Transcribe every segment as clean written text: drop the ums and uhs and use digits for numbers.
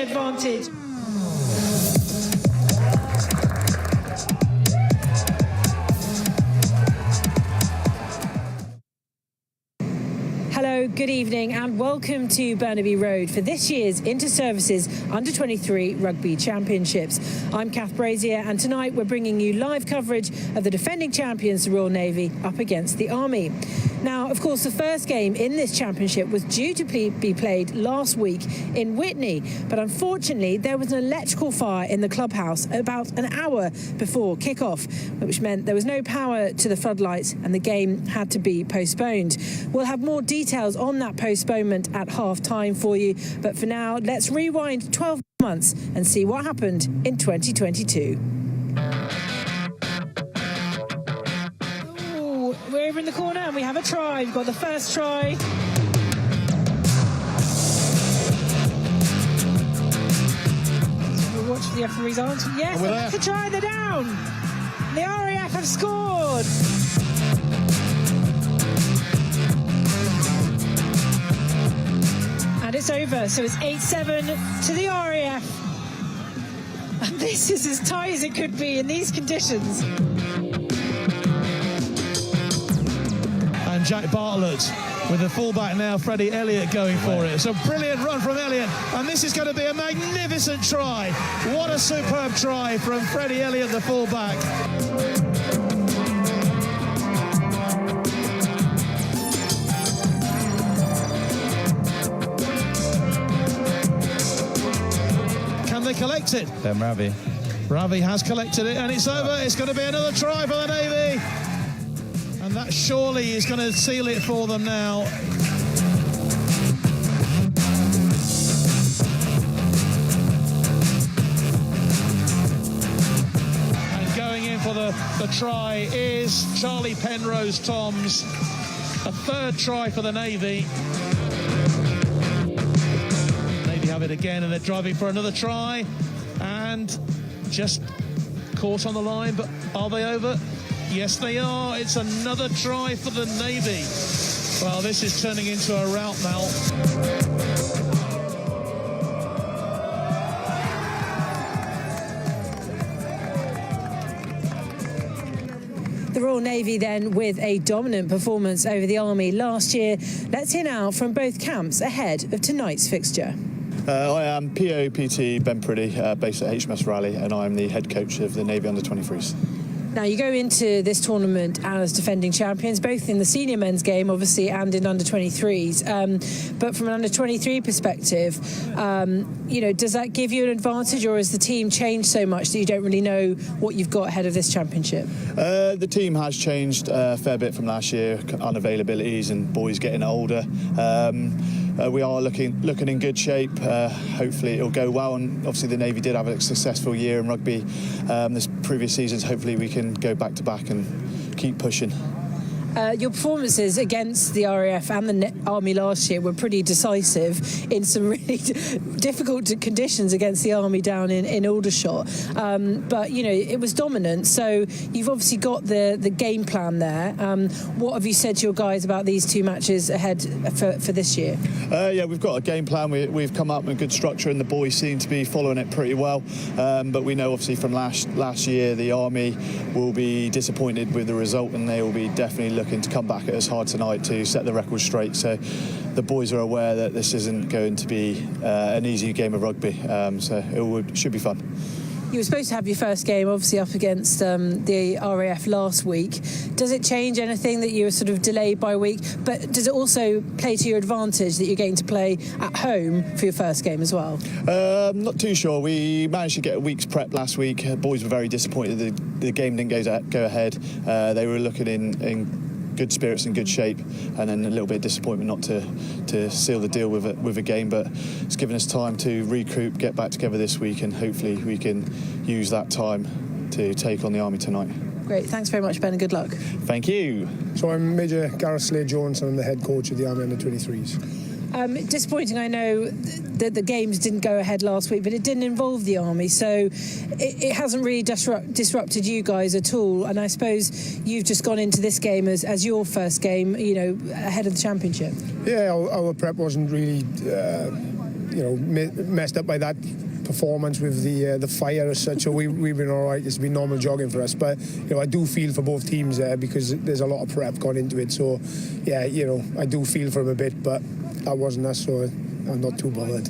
advantage. Hello, good evening and welcome to Burnaby Road for this year's Inter-Services Under-23 Rugby Championships. I'm Kath Brazier and tonight we're bringing you live coverage of the defending champions, the Royal Navy, up against the Army. Now, of course, the first game in this championship was due to be played last week in Witney, but unfortunately there was an electrical fire in the clubhouse about an hour before kick-off, which meant there was no power to the floodlights and the game had to be postponed. We'll have more details on that postponement at half-time for you, but for now, let's rewind 12 months and see what happened in 2022. We're over in the corner and we have a try. We've got the first try. We'll watch the referees on. Yes, that's the try. They're down. The RAF have scored. And it's over. So it's 8-7 to the RAF. And this is as tight as it could be in these conditions. And Jack Bartlett with the fullback now, Freddie Elliott going for it. So brilliant run from Elliott, and this is going to be a magnificent try. What a superb try from Freddie Elliott, the fullback. Can they collect it? Ravi. Ravi has collected it, and it's over. It's going to be another try for the Navy. And that surely is going to seal it for them now. And going in for the The try is Charlie Penrose Toms. A third try for the Navy. Navy have it again, and they're driving for another try. And just caught on the line, but are they over? Yes, they are. It's another try for the Navy. Well, this is turning into a rout now. The Royal Navy then with a dominant performance over the Army last year. Let's hear now from both camps ahead of tonight's fixture. I am POPT Ben Priddy, based at HMS Raleigh, and I'm the head coach of the Navy Under-23s. Now, you go into this tournament as defending champions, both in the senior men's game, obviously, and in under-23s. But from an under-23 perspective, does that give you an advantage, or has the team changed so much that you don't really know what you've got ahead of this championship? The team has changed a fair bit from last year, unavailabilities and boys getting older. We are looking in good shape. Hopefully it'll go well, and obviously the Navy did have a successful year in rugby this previous seasons. Hopefully we can go back to back and keep pushing. Your performances against the RAF and the Army last year were pretty decisive in some really difficult conditions against the Army down in Aldershot. But, it was dominant. So you've obviously got the game plan there. What have you said to your guys about these two matches ahead for this year? We've got a game plan. We've come up with good structure, and the boys seem to be following it pretty well. But we know, obviously, from last year, the Army will be disappointed with the result, and they will be definitely looking to come back at us hard tonight to set the record straight. So the boys are aware that this isn't going to be an easy game of rugby, so it should be fun. You were supposed to have your first game, obviously, up against the RAF last week. Does it change anything that you were sort of delayed by a week? But does it also play to your advantage that you're going to play at home for your first game as well? Not too sure. We managed to get a week's prep last week. Boys were very disappointed the game didn't go ahead. They were looking in good spirits and good shape, and then a little bit of disappointment not to seal the deal with a game, but it's given us time to recoup, get back together this week, and hopefully we can use that time to take on the Army tonight. Great, thanks very much, Ben, and good luck. Thank you. So I'm Major Gareth Slade-Jones, and I'm the head coach of the Army Under-23s. Disappointing, I know that the games didn't go ahead last week, but it didn't involve the Army, so it hasn't really disrupted you guys at all. And I suppose you've just gone into this game as your first game, ahead of the championship. Yeah, our prep wasn't really, messed up by that performance with the fire as such. So we've been all right. It's been normal jogging for us, but I do feel for both teams there because there's a lot of prep gone into it. So yeah, I do feel for them a bit, but that wasn't us, so I'm not too bothered.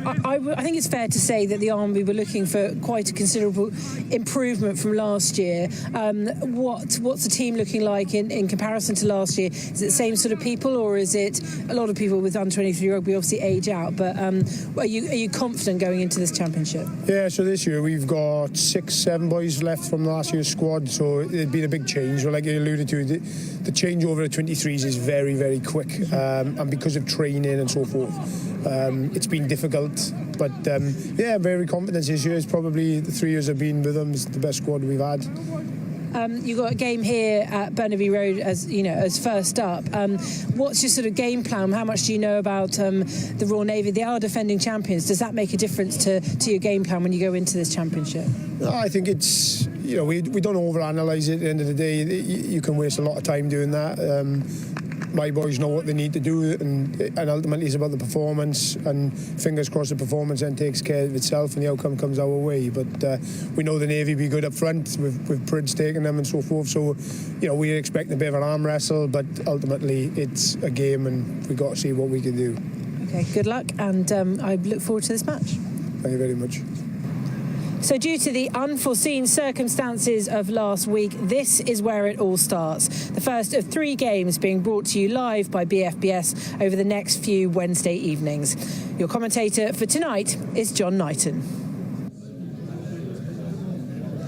I think it's fair to say that the Army were looking for quite a considerable improvement from last year. What's the team looking like in comparison to last year? Is it the same sort of people, or is it a lot of people with under-23 rugby obviously age out? But are you confident going into this championship? Yeah, so this year we've got 6-7 boys left from last year's squad, so it'd been a big change. Well, like you alluded to, the changeover at 23s is very, very quick, and because of training and so forth, it's been difficult. But very confident this year. It's probably the 3 years I've been with them, it's the best squad we've had. You got a game here at Burnaby Road as first up. What's your sort of game plan? How much do you know about the Royal Navy? They are defending champions. Does that make a difference to your game plan when you go into this championship? No, I think it's we don't overanalyze it. At the end of the day, you can waste a lot of time doing that. My boys know what they need to do, and ultimately it's about the performance, and fingers crossed the performance then takes care of itself and the outcome comes our way. But we know the Navy be good up front with Prids taking them and so forth, so we expect a bit of an arm wrestle, but ultimately it's a game and we've got to see what we can do. Okay, good luck, and I look forward to this match. Thank you very much. So due to the unforeseen circumstances of last week, this is where it all starts. The first of 3 games being brought to you live by BFBS over the next few Wednesday evenings. Your commentator for tonight is John Knighton.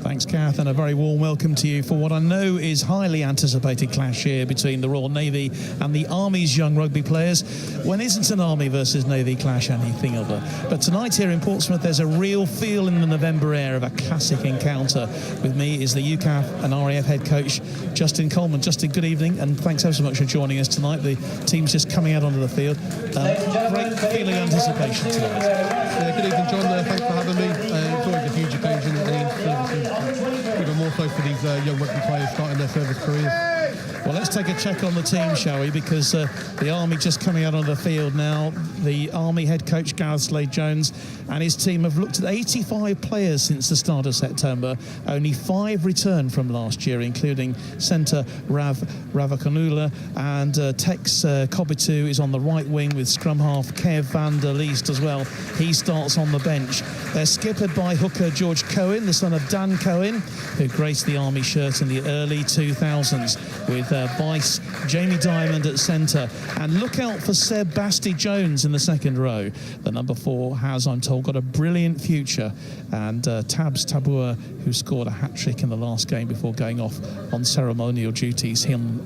Thanks, Kath, and a very warm welcome to you for what I know is highly anticipated clash here between the Royal Navy and the Army's young rugby players. When isn't an Army versus Navy clash anything other? But tonight here in Portsmouth, there's a real feel in the November air of a classic encounter. With me is the UCAF and RAF head coach, Justin Coleman. Justin, good evening, and thanks ever so much for joining us tonight. The team's just coming out onto the field. Great feeling of anticipation tonight. Yeah, good evening, John. Thanks for having me. It's always a huge occasion, and even more so for these young rugby players starting their service careers. Well, let's take a check on the team, shall we? Because the Army just coming out on the field now. The Army head coach, Gareth Slade-Jones, and his team have looked at 85 players since the start of September. Only 5 returned from last year, including centre Rav Ravakanula, and Tex Kobitu is on the right wing with scrum half Kev van der Leest as well. He starts on the bench. They're skippered by hooker George Cohen, the son of Dan Cohen, who graced the Army shirt in the early 2000s, with vice Jamie Diamond at centre. And look out for Seb Basti-Jones in the second row. The number 4 has, I'm told, got a brilliant future. And Tabs Tabua, who scored a hat-trick in the last game before going off on ceremonial duties,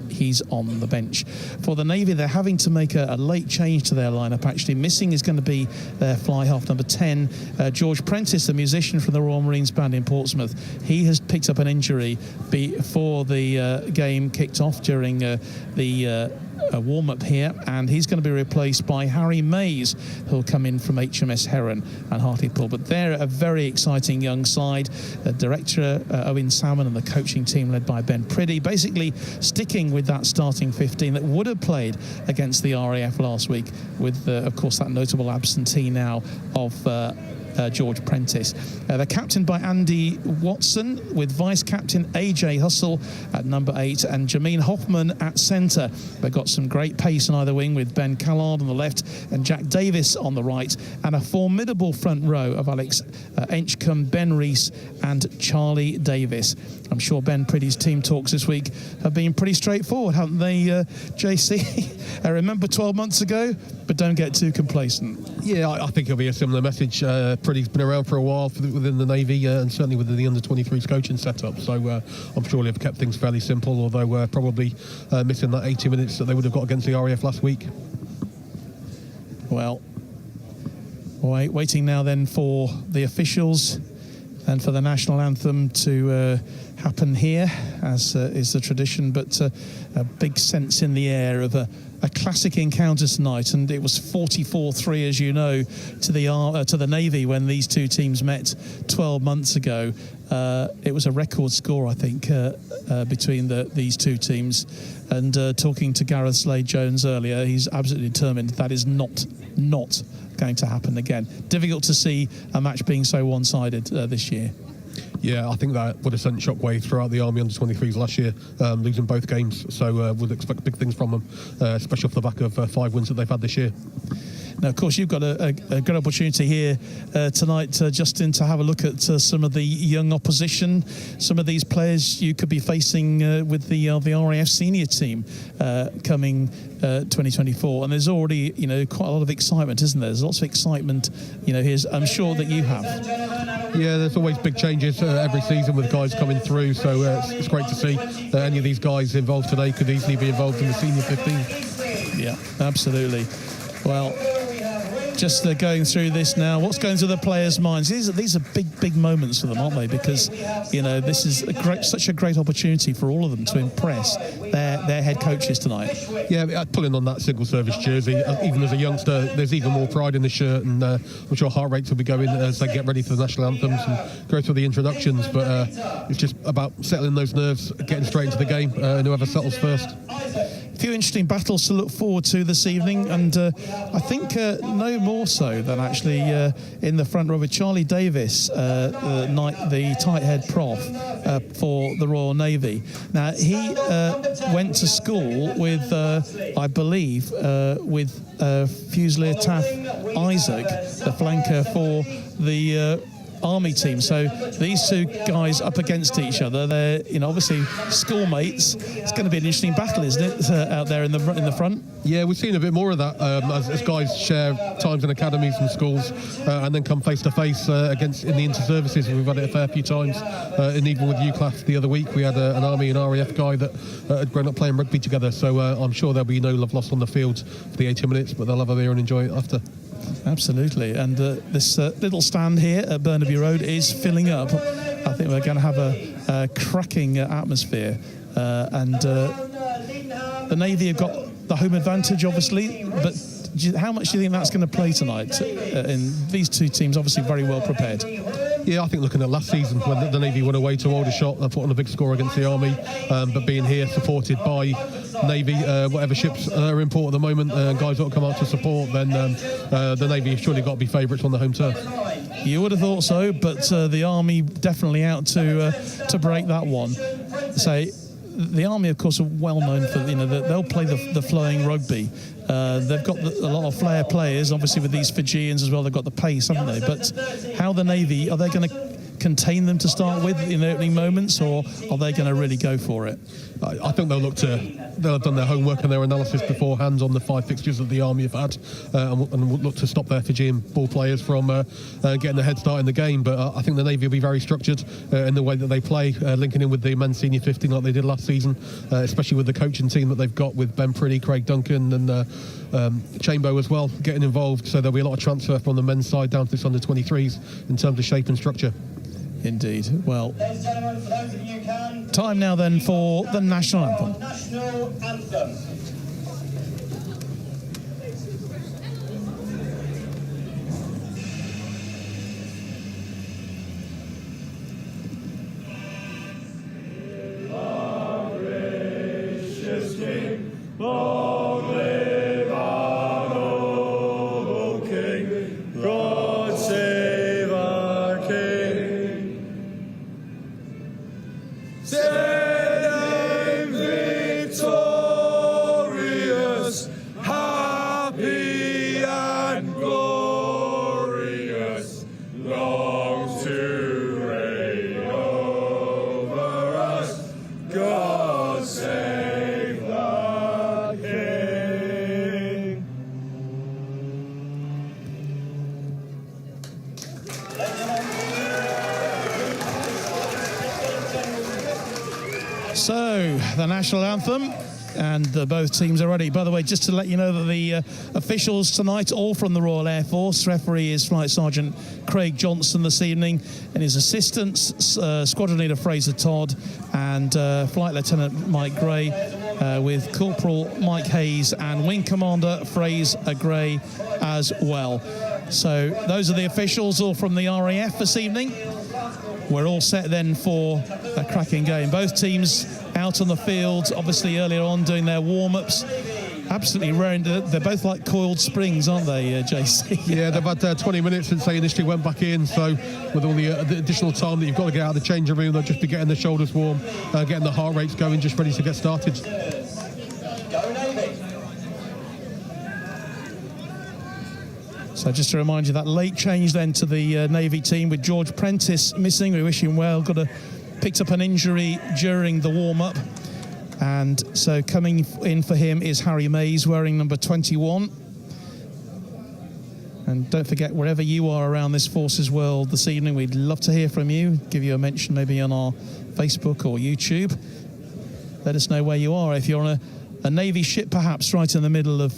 he's on the bench. For the Navy, they're having to make a late change to their lineup. Actually, missing is going to be their fly half number 10, George Prentice, the musician from the Royal Marines Band in Portsmouth. He has picked up an injury before the game kicked off during the warm-up here, and he's going to be replaced by Harry Mays, who'll come in from HMS Heron and Hartlepool. But they're a very exciting young side. The director, Owen Salmon, and the coaching team led by Ben Priddy, basically sticking with that starting 15 that would have played against the RAF last week, with, of course, that notable absentee now of George Prentice. They're captained by Andy Watson, with vice-captain AJ Hustle at number 8 and Jameen Hoffman at centre. They've got some great pace on either wing, with Ben Callard on the left and Jack Davis on the right, and a formidable front row of Alex Enchcombe, Ben Rees and Charlie Davis. I'm sure Ben Priddy's team talks this week have been pretty straightforward, haven't they, JC? I remember 12 months ago, but don't get too complacent. Yeah, I think it'll be a similar message. Priddy's been around for a while within the Navy, and certainly within the under-23s coaching setup. So I'm sure they've kept things fairly simple, although we're probably missing that 80 minutes that they would have got against the RAF last week. Well, waiting now then for the officials and for the national anthem to happen here, as is the tradition, but a big sense in the air of a classic encounter tonight. And it was 44-3, as you know, to the Navy when these two teams met 12 months ago. It was a record score, I think, between these two teams. And talking to Gareth Slade-Jones earlier, he's absolutely determined that is not going to happen again. Difficult to see a match being so one-sided this year. Yeah, I think that would have sent shockwave throughout the Army under-23s last year, losing both games. So we'd expect big things from them, especially off the back of 5 wins that they've had this year. Now, of course, you've got a good opportunity here tonight, Justin, to have a look at some of the young opposition, some of these players you could be facing with the RAF senior team coming 2024. And there's already, quite a lot of excitement, isn't there? There's lots of excitement, here. I'm sure that you have. Yeah, there's always big changes every season with guys coming through, so it's great to see any of these guys involved today could easily be involved in the senior 15. Yeah, absolutely. Well, just going through this now, what's going through the players' minds? These are big moments for them, aren't they? Because this is such a great opportunity for all of them to impress their head coaches tonight. Yeah, pulling on that single service jersey, even as a youngster, there's even more pride in the shirt, and I'm sure heart rates will be going as they get ready for the national anthems and go through the introductions. But it's just about settling those nerves, getting straight into the game, and whoever settles first. A few interesting battles to look forward to this evening, and I think no more so than actually in the front row with Charlie Davis, the tight head prof for the Royal Navy. Now, he went to school with, I believe, with Fusilier Taff Isaac, the flanker for the Army team. So these two guys up against each other, they're obviously schoolmates. It's going to be an interesting battle, isn't it, out there in the front? Yeah, we've seen a bit more of that as guys share times in academies and schools and then come face to face against in the inter-services. We've had it a fair few times, and even with U-Class the other week, we had an Army and RAF guy that had grown up playing rugby together. So I'm sure there'll be no love lost on the field for the 80 minutes, but they'll have a beer and enjoy it after. Absolutely, and this little stand here at Burnaby Road is filling up. I think we're going to have a cracking atmosphere, and the Navy have got the home advantage, obviously, but how much do you think that's going to play tonight? In these two teams, obviously very well prepared. Yeah, I think looking at last season when the Navy went away to Aldershot and put on a big score against the Army, but being here supported by Navy, whatever ships are in port at the moment, guys that will come out to support, then the Navy have surely got to be favourites on the home turf. You would have thought so, but the Army definitely out to break that one. So the Army, of course, are well known for they'll play the flowing rugby. They've got a lot of flair players, obviously with these Fijians as well. They've got the pace, haven't they? But how the Navy, are they going to contain them to start with in the opening moments, or are they going to really go for it? I think they'll have done their homework and their analysis beforehand on the 5 fixtures that the Army have had, and will look to stop their Fijian ball players from getting a head start in the game. But I think the Navy will be very structured in the way that they play, linking in with the men's senior 15 like they did last season, especially with the coaching team that they've got with Ben Priddy, Craig Duncan and Chambo as well getting involved. So there'll be a lot of transfer from the men's side down to this under-23s in terms of shape and structure. Indeed. Well, time now then for the national anthem. So, the national anthem, and both teams are ready. By the way, just to let you know that the officials tonight, all from the Royal Air Force. Referee is Flight Sergeant Craig Johnson this evening, and his assistants, Squadron Leader Fraser Todd and Flight Lieutenant Mike Gray, with Corporal Mike Hayes and Wing Commander Fraser Gray as well. So those are the officials, all from the RAF this evening. We're all set then for a cracking game. Both teams out on the field, obviously earlier on doing their warm-ups. Absolutely raring. They're both like coiled springs, aren't they, JC? Yeah, they've had 20 minutes since they initially went back in, so with all the additional time that you've got to get out of the changing room, they'll just be getting the shoulders warm, getting the heart rates going, just ready to get started. So just to remind you, that late change then to the Navy team with George Prentice missing. We wish him well. Picked up an injury during the warm-up. And so coming in for him is Harry Mays, wearing number 21. And don't forget, wherever you are around this Forces world this evening, we'd love to hear from you. Give you a mention maybe on our Facebook or YouTube. Let us know where you are. If you're on a Navy ship, perhaps right in the middle of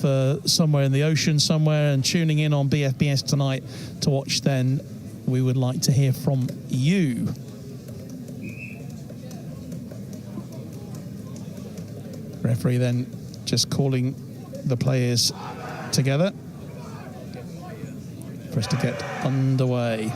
somewhere in the ocean somewhere, and tuning in on BFBS tonight to watch, then we would like to hear from you. Referee then just calling the players together for us to get underway.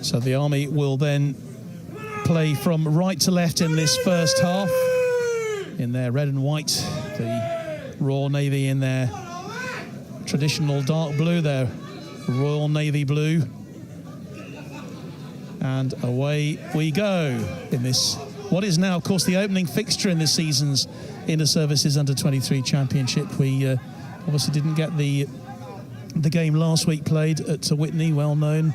So the Army will then play from right to left in this first half in their red and white, the Royal Navy in their traditional dark blue there, Royal Navy blue. And away we go in this, what is now, of course, the opening fixture in this season's Inter-Services Under-23 Championship. We obviously didn't get the game last week played at Whitney, well known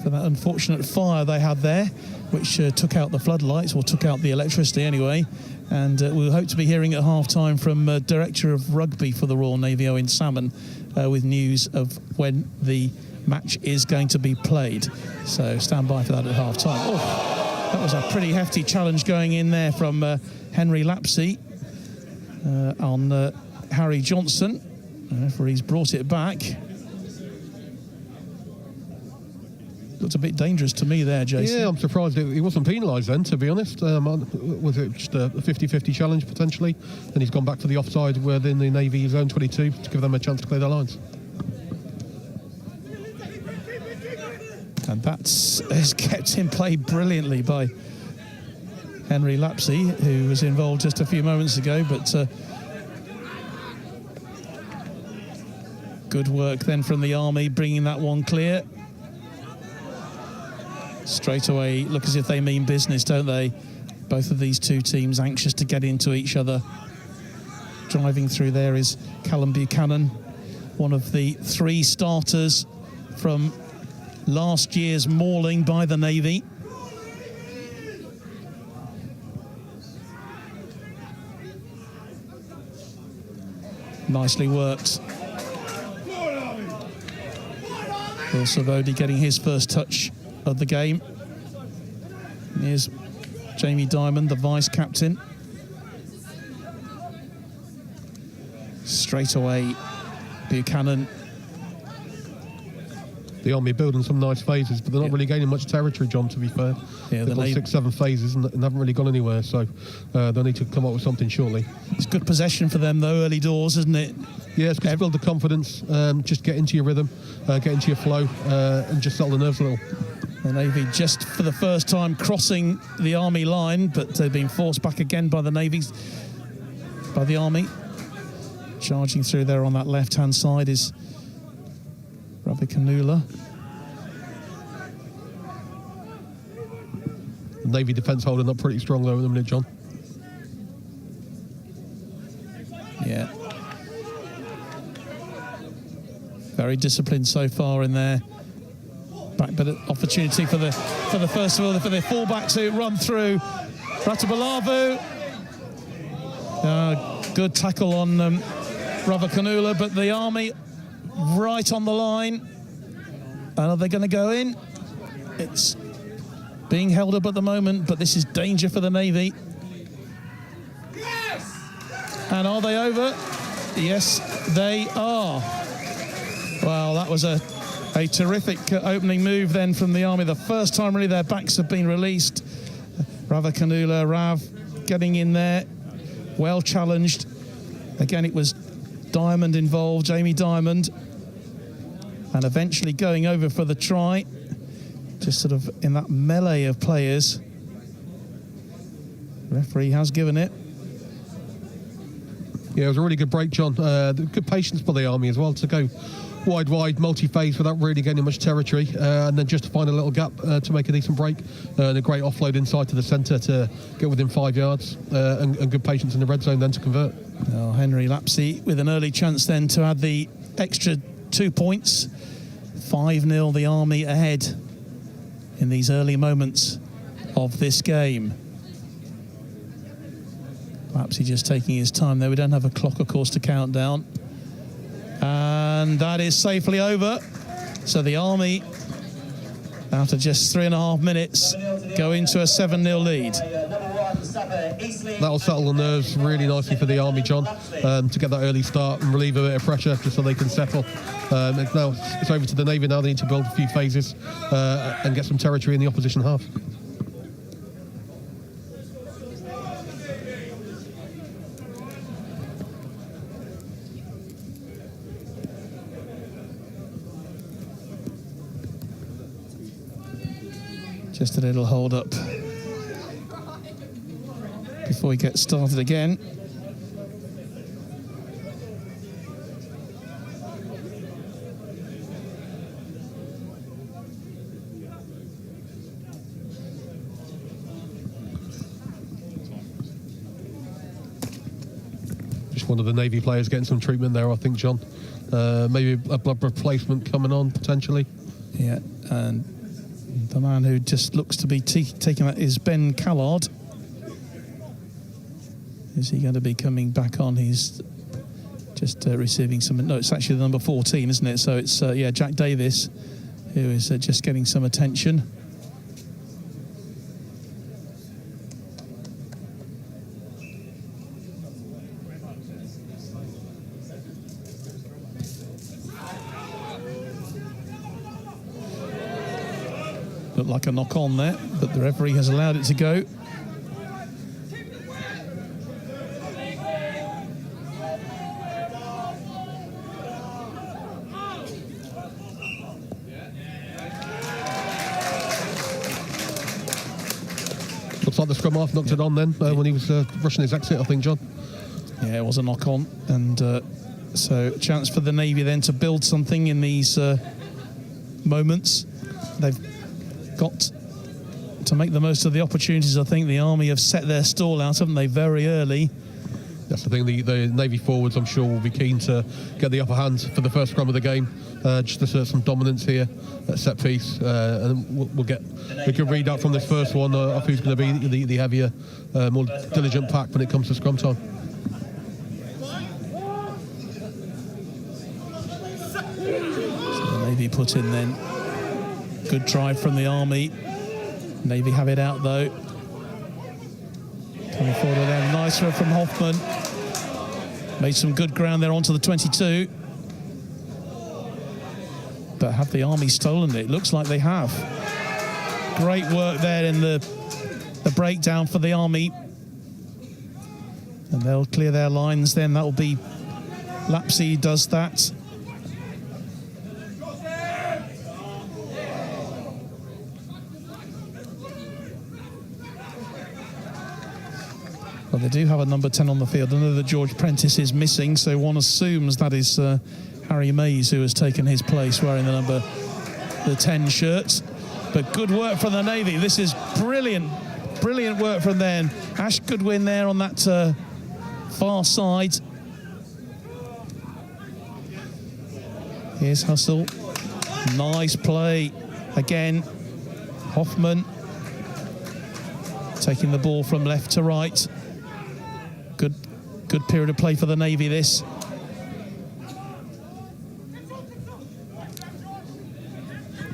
for that unfortunate fire they had there, which took out the floodlights, or took out the electricity anyway. And we'll hope to be hearing at half-time from Director of Rugby for the Royal Navy, Owen Salmon, with news of when the match is going to be played. So stand by for that at half-time. Oh, that was a pretty hefty challenge going in there from Henry Lapsey on Harry Johnson. The referee's brought it back. Looked a bit dangerous to me there, Jason. Yeah, I'm surprised he wasn't penalised then, to be honest. Was it just a 50-50 challenge, potentially? And he's gone back to the offside within the Navy zone 22 to give them a chance to clear their lines. And has kept in play brilliantly by Henry Lapsey, who was involved just a few moments ago, but good work then from the Army, bringing that one clear. Straight away, look as if they mean business, don't they? Both of these two teams anxious to get into each other. Driving through there is Callum Buchanan, one of the 3 starters from last year's mauling by the Navy. Nicely worked. Will Savodi getting his first touch of the game. Here's Jamie Diamond, the vice-captain. Straight away, Buchanan. The Army building some nice phases, but they're not really gaining much territory, John, to be fair. Yeah, they've got 6-7 phases and haven't really gone anywhere, so they'll need to come up with something shortly. It's good possession for them, though, early doors, isn't it? Yeah, it's good to build the confidence, just get into your rhythm, get into your flow, and just settle the nerves a little. The Navy just for the first time crossing the Army line, but they've been forced back again by the Army. Charging through there on that left-hand side is Ravikanula. Navy defence holding up pretty strong though at the minute, John. Yeah. Very disciplined so far in there. Back, but an opportunity for the first of all for the fullback to run through. Ratabalavu. Good tackle on Ravikanula, but the Army right on the line. And are they going to go in? It's being held up at the moment, but this is danger for the Navy. Yes! And are they over? Yes, they are. Well, that was a terrific opening move then from the Army. The first time really their backs have been released. Ravikanula, Rav getting in there. Well challenged. Again, it was Diamond involved, Jamie Diamond. And eventually going over for the try. Just sort of in that melee of players. The referee has given it. Yeah, it was a really good break, John. Good patience by the Army as well to go wide, multi-phase without really gaining much territory, and then just to find a little gap to make a decent break, and a great offload inside to the centre to get within 5 yards, and good patience in the red zone then to convert. Oh, Henry Lapsey with an early chance then to add the extra 2 points. 5-0 the Army ahead in these early moments of this game. Lapsey just taking his time there. We don't have a clock, of course, to count down. And that is safely over. So the Army, after just 3.5 minutes, go into a 7-0 lead. That'll settle the nerves really nicely for the Army, John, to get that early start and relieve a bit of pressure just so they can settle. Now it's over to the Navy now. They need to build a few phases and get some territory in the opposition half. Just a little hold up before we get started again. Just one of the Navy players getting some treatment there, I think, John. Maybe a blood replacement coming on, potentially. Yeah, and the man who just looks to be taking that is Ben Callard. Is he going to be coming back on? He's just receiving some... No, it's actually the number 14, isn't it? So it's, Jack Davis, who is just getting some attention. Looked like a knock on there, but the referee has allowed it to go. Looks like the scrum half knocked it on then when he was rushing his exit, I think, John. Yeah, it was a knock on, and so chance for the Navy then to build something in these moments. They've got to make the most of the opportunities. I think the Army have set their stall out, haven't they, very early. That's the thing, the Navy forwards, I'm sure, will be keen to get the upper hand for the first scrum of the game, just to assert some dominance here at set piece, and we can read out from this first one of who's going to be the heavier, more diligent pack when it comes to scrum time. So the Navy put in then. Good drive from the Army. Navy have it out though. Coming forward with them. Nice one from Hoffman. Made some good ground there onto the 22. But have the Army stolen it? Looks like they have. Great work there in the breakdown for the Army. And they'll clear their lines then. That'll be Lapsey does that. Well, they do have a number 10 on the field. I know that George Prentice is missing, so one assumes that is Harry Mays who has taken his place wearing the 10 shirt. But good work from the Navy. This is brilliant work from them. Ash Goodwin there on that far side. Here's Hustle. Nice play again. Hoffman taking the ball from left to right. Good period of play for the Navy, this.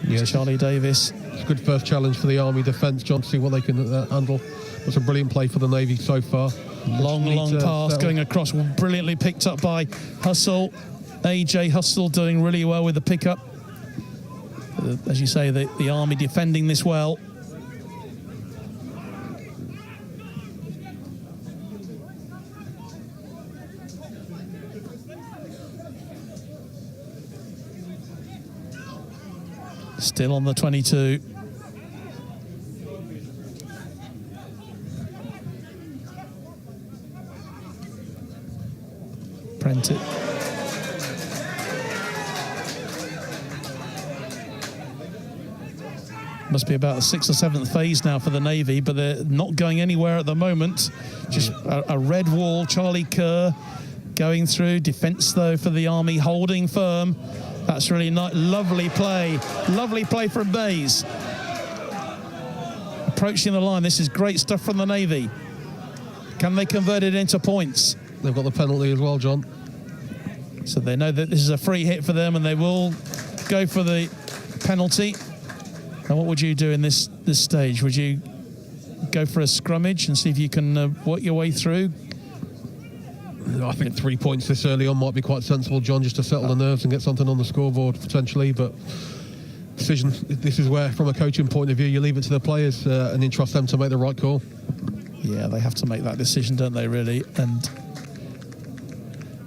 Yes, Charlie Davis. It's a good first challenge for the Army defence, John, to see what they can handle. That's a brilliant play for the Navy so far. Long pass going across, brilliantly picked up by Hustle. AJ Hustle doing really well with the pickup. As you say, the Army defending this well. Still on the 22. Prentice. Must be about the 6th or 7th phase now for the Navy, but they're not going anywhere at the moment. Just a red wall. Charlie Kerr going through. Defence, though, for the Army, holding firm. That's really nice. Lovely play from Mays. Approaching the line. This is great stuff from the Navy. Can they convert it into points? They've got the penalty as well, John. So they know that this is a free hit for them, and they will go for the penalty. Now, what would you do in this stage? Would you go for a scrummage and see if you can work your way through? I think 3 points this early on might be quite sensible, John, just to settle the nerves and get something on the scoreboard potentially. But decision, this is where, from a coaching point of view, you leave it to the players and entrust them to make the right call. Yeah, they have to make that decision, don't they, really? And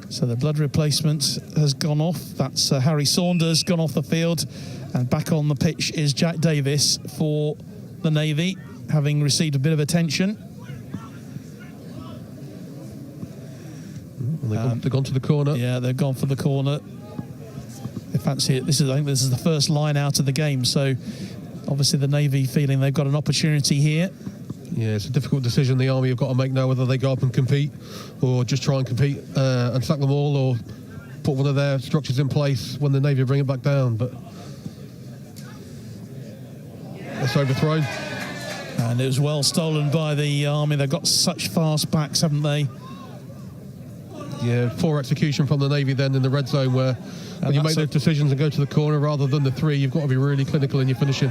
so the blood replacement has gone off. That's Harry Saunders gone off the field. And back on the pitch is Jack Davis for the Navy, having received a bit of attention. They've gone to the corner. Yeah, they've gone for the corner. They fancy it. I think this is the first line out of the game. So obviously the Navy feeling they've got an opportunity here. Yeah, it's a difficult decision the Army have got to make now, whether they go up and compete or just try and compete and sack them all, or put one of their structures in place when the Navy bring it back down. But it's overthrown. And it was well stolen by the Army. They've got such fast backs, haven't they? Yeah, poor execution from the Navy then in the red zone, where when you make those decisions and go to the corner rather than the three, you've got to be really clinical in your finishing.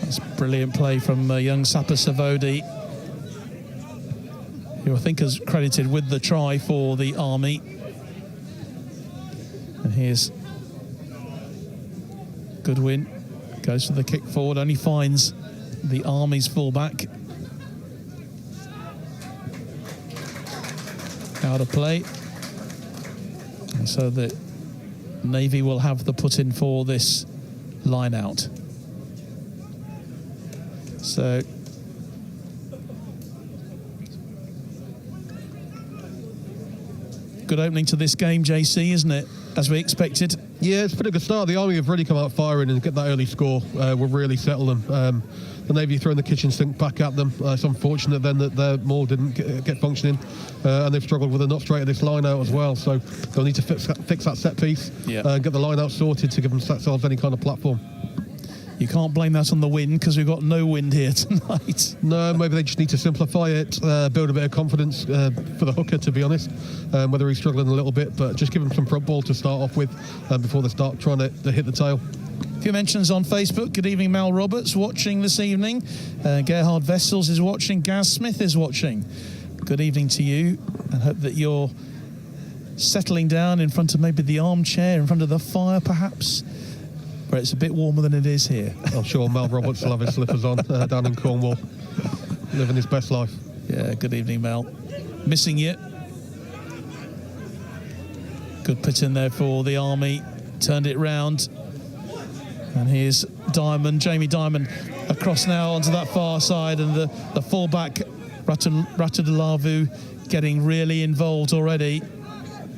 That's brilliant play from young Sapper Savodi, who I think is credited with the try for the Army. And here's Goodwin, goes for the kick forward, only finds the Army's fullback. Out of play. And so the Navy will have the put in for this line out. So good opening to this game, JC, isn't it? As we expected. Yeah, it's a pretty good start. The Army have really come out firing and get that early score will really settle them. The Navy throwing the kitchen sink back at them. It's unfortunate then that their maul didn't get functioning, and they've struggled with a not straight at this line out as well. So they'll need to fix that set piece and get the line out sorted to give themselves any kind of platform. You can't blame that on the wind, because we've got no wind here tonight. No, maybe they just need to simplify it, build a bit of confidence for the hooker, to be honest, whether he's struggling a little bit, but just give him some front ball to start off with before they start trying to hit the tail. A few mentions on Facebook. Good evening, Mal Roberts watching this evening. Gerhard Vessels is watching. Gaz Smith is watching. Good evening to you, and hope that you're settling down in front of maybe the armchair, in front of the fire perhaps, where it's a bit warmer than it is here. I'm sure Mal Roberts will have his slippers on down in Cornwall, living his best life. Yeah, good evening, Mel. Missing you. Good put in there for the Army. Turned it round. And here's Diamond, Jamie Diamond, across now onto that far side, and the fullback, Ratudalavu, getting really involved already.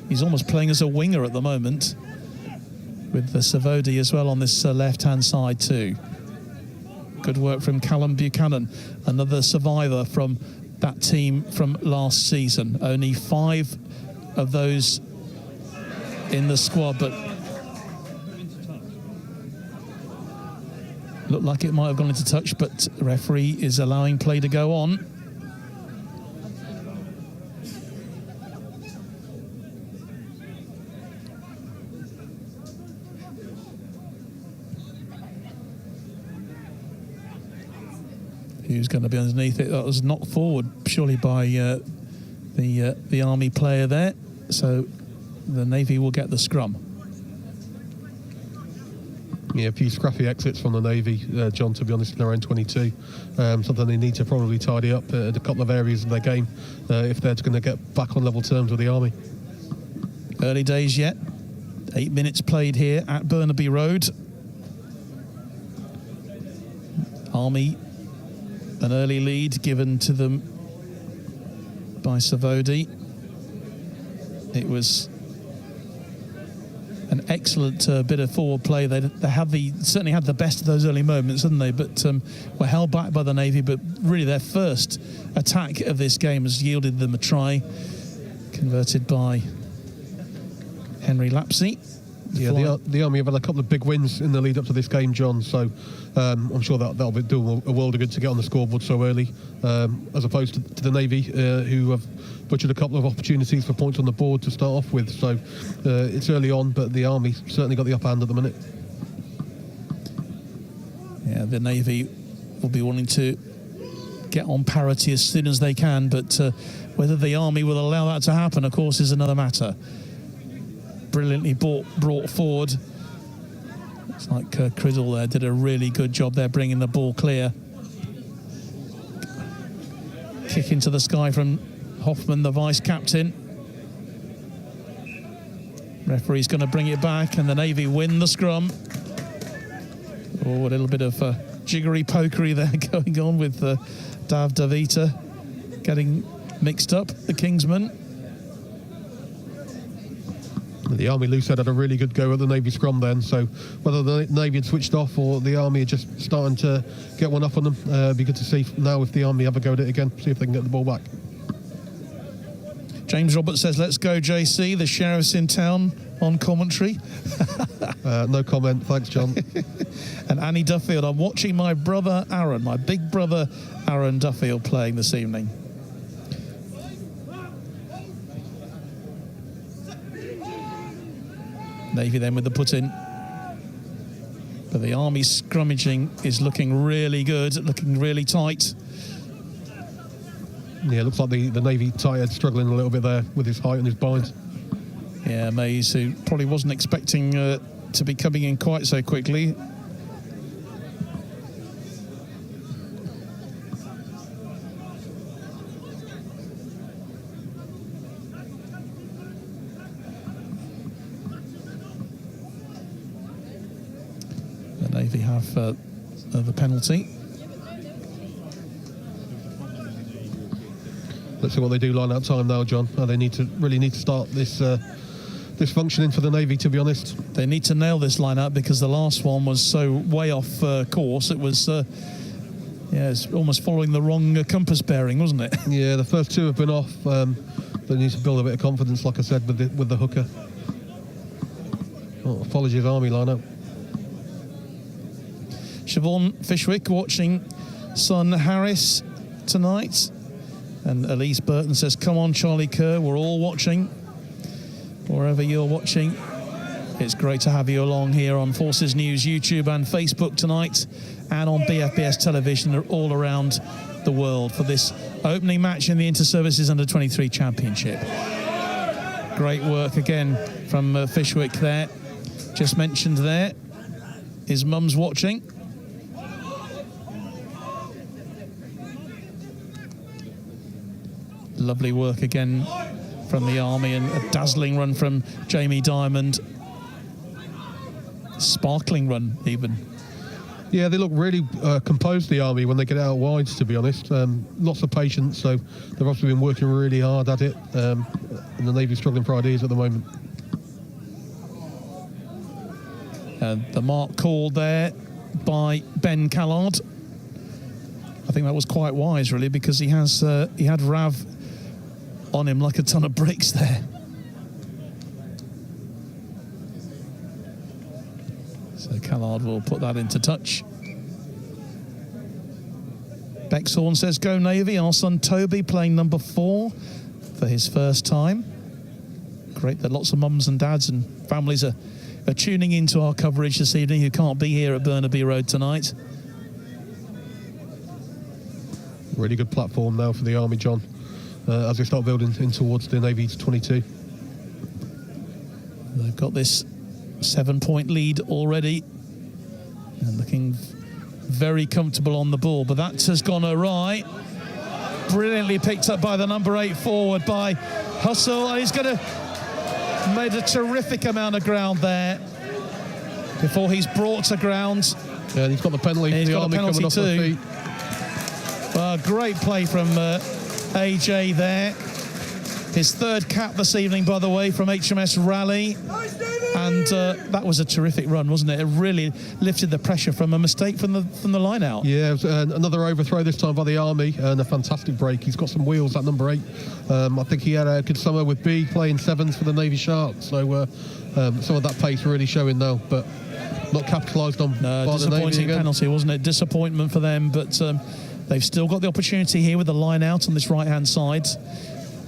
He's almost playing as a winger at the moment, with the Savodi as well on this left-hand side too. Good work from Callum Buchanan, another survivor from that team from last season. Only 5 of those in the squad, but looked like it might have gone into touch, but the referee is allowing play to go on. Who's going to be underneath it? That was knocked forward surely by the Army player there. So the Navy will get the scrum. Yeah, a few scrappy exits from the Navy, John, to be honest, in their own 22. Something they need to probably tidy up at a couple of areas of their game if they're going to get back on level terms with the Army. Early days yet. 8 minutes played here at Burnaby Road. Army, an early lead given to them by Savodi. It was an excellent bit of forward play. They certainly had the best of those early moments, didn't they? But were held back by the Navy. But really, their first attack of this game has yielded them a try, converted by Henry Lapsey. Yeah, the Army have had a couple of big wins in the lead up to this game, John. So I'm sure that'll be doing a world of good to get on the scoreboard so early, as opposed to the Navy, who have butchered a couple of opportunities for points on the board to start off with. So it's early on, but the Army certainly got the upper hand at the minute. Yeah, the Navy will be wanting to get on parity as soon as they can, but whether the Army will allow that to happen, of course, is another matter. Brilliantly brought forward. It's like Criddle there did a really good job there bringing the ball clear. Kick into the sky from Hoffman, the vice-captain. Referee's going to bring it back, and the Navy win the scrum. Oh, a little bit of jiggery-pokery there going on with Dav Davita getting mixed up, the Kingsman. The Army loose head had a really good go at the Navy scrum then, so whether the Navy had switched off or the Army are just starting to get one up on them, it'd be good to see now if the Army have a go at it again, see if they can get the ball back. James Roberts says, let's go, JC. The sheriff's in town on commentary. No comment. Thanks, John. And Annie Duffield, I'm watching my brother Aaron, my big brother Aaron Duffield playing this evening. Navy then with the put-in. But the Army scrummaging is looking really good, looking really tight. Yeah, it looks like the Navy tight head struggling a little bit there with his height and his binds. Yeah, Mays, who probably wasn't expecting to be coming in quite so quickly. The Navy have the penalty. Let's see what they do line out time now, John. They really need to start this functioning for the Navy, to be honest. They need to nail this line out because the last one was so way off course. It was it's almost following the wrong compass bearing, wasn't it? Yeah, the first two have been off. They need to build a bit of confidence, like I said, with the hooker. Oh, apologies, Army line-up. Siobhan Fishwick watching son Harris tonight. And Elise Burton says, come on, Charlie Kerr, we're all watching. Wherever you're watching, it's great to have you along here on Forces News YouTube and Facebook tonight, and on BFBS television all around the world for this opening match in the Inter-Services Under-23 Championship. Great work again from Fishwick there. Just mentioned there, his mum's watching. Lovely work again from the Army, and a dazzling run from Jamie Diamond. Sparkling run, even. Yeah, they look really composed, the Army, when they get out wide, to be honest. Lots of patience, so they've obviously been working really hard at it. And the Navy's struggling for ideas at the moment. And the mark called there by Ben Callard. I think that was quite wise, really, because he had Rav on him like a ton of bricks there. So Callard will put that into touch. Bexhorn says, go Navy. Our son Toby playing number 4 for his first time. Great that lots of mums and dads and families are tuning into our coverage this evening who can't be here at Burnaby Road tonight. Really good platform now for the Army, John, as they start building in towards the Navy's 22. They've got this 7-point lead already and looking very comfortable on the ball, but that has gone awry. Brilliantly picked up by the number 8 forward by Hustle, and he's going to made a terrific amount of ground there before he's brought to ground. Yeah, he's got the penalty. He's the got Army a penalty coming off too. the feet. Great play from AJ there. His 3rd cap this evening, by the way, from HMS Raleigh. And that was a terrific run, wasn't it? It really lifted the pressure from a mistake from the line out. Yeah, it was, another overthrow this time by the Army, and a fantastic break. He's got some wheels, that number 8. I think he had a good summer with B, playing 7s for the Navy Sharks. So some of that pace really showing now, but not capitalised on by the Navy disappointing again. penalty, wasn't it? Disappointment for them, but they've still got the opportunity here with the line out on this right-hand side,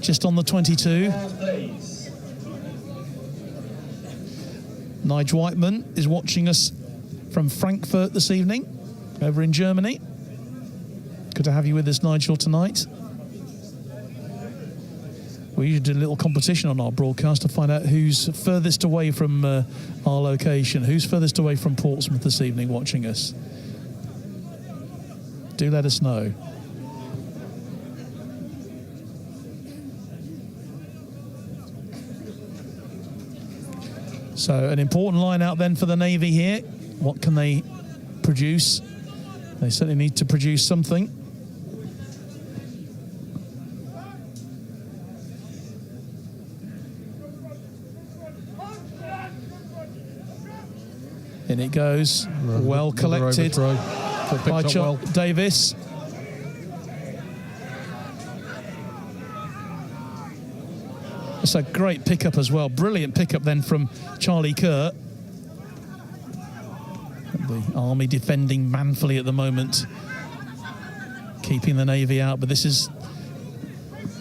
just on the 22. Nigel Whiteman is watching us from Frankfurt this evening, over in Germany. Good to have you with us, Nigel, tonight. We usually do a little competition on our broadcast to find out who's furthest away from our location, who's furthest away from Portsmouth this evening watching us. Do let us know. So an important line out then for the Navy here. What can they produce? They certainly need to produce something. In it goes. Well collected by Davis. It's a great pickup as well. Brilliant pickup then from Charlie Kerr. The Army defending manfully at the moment, keeping the Navy out, but this is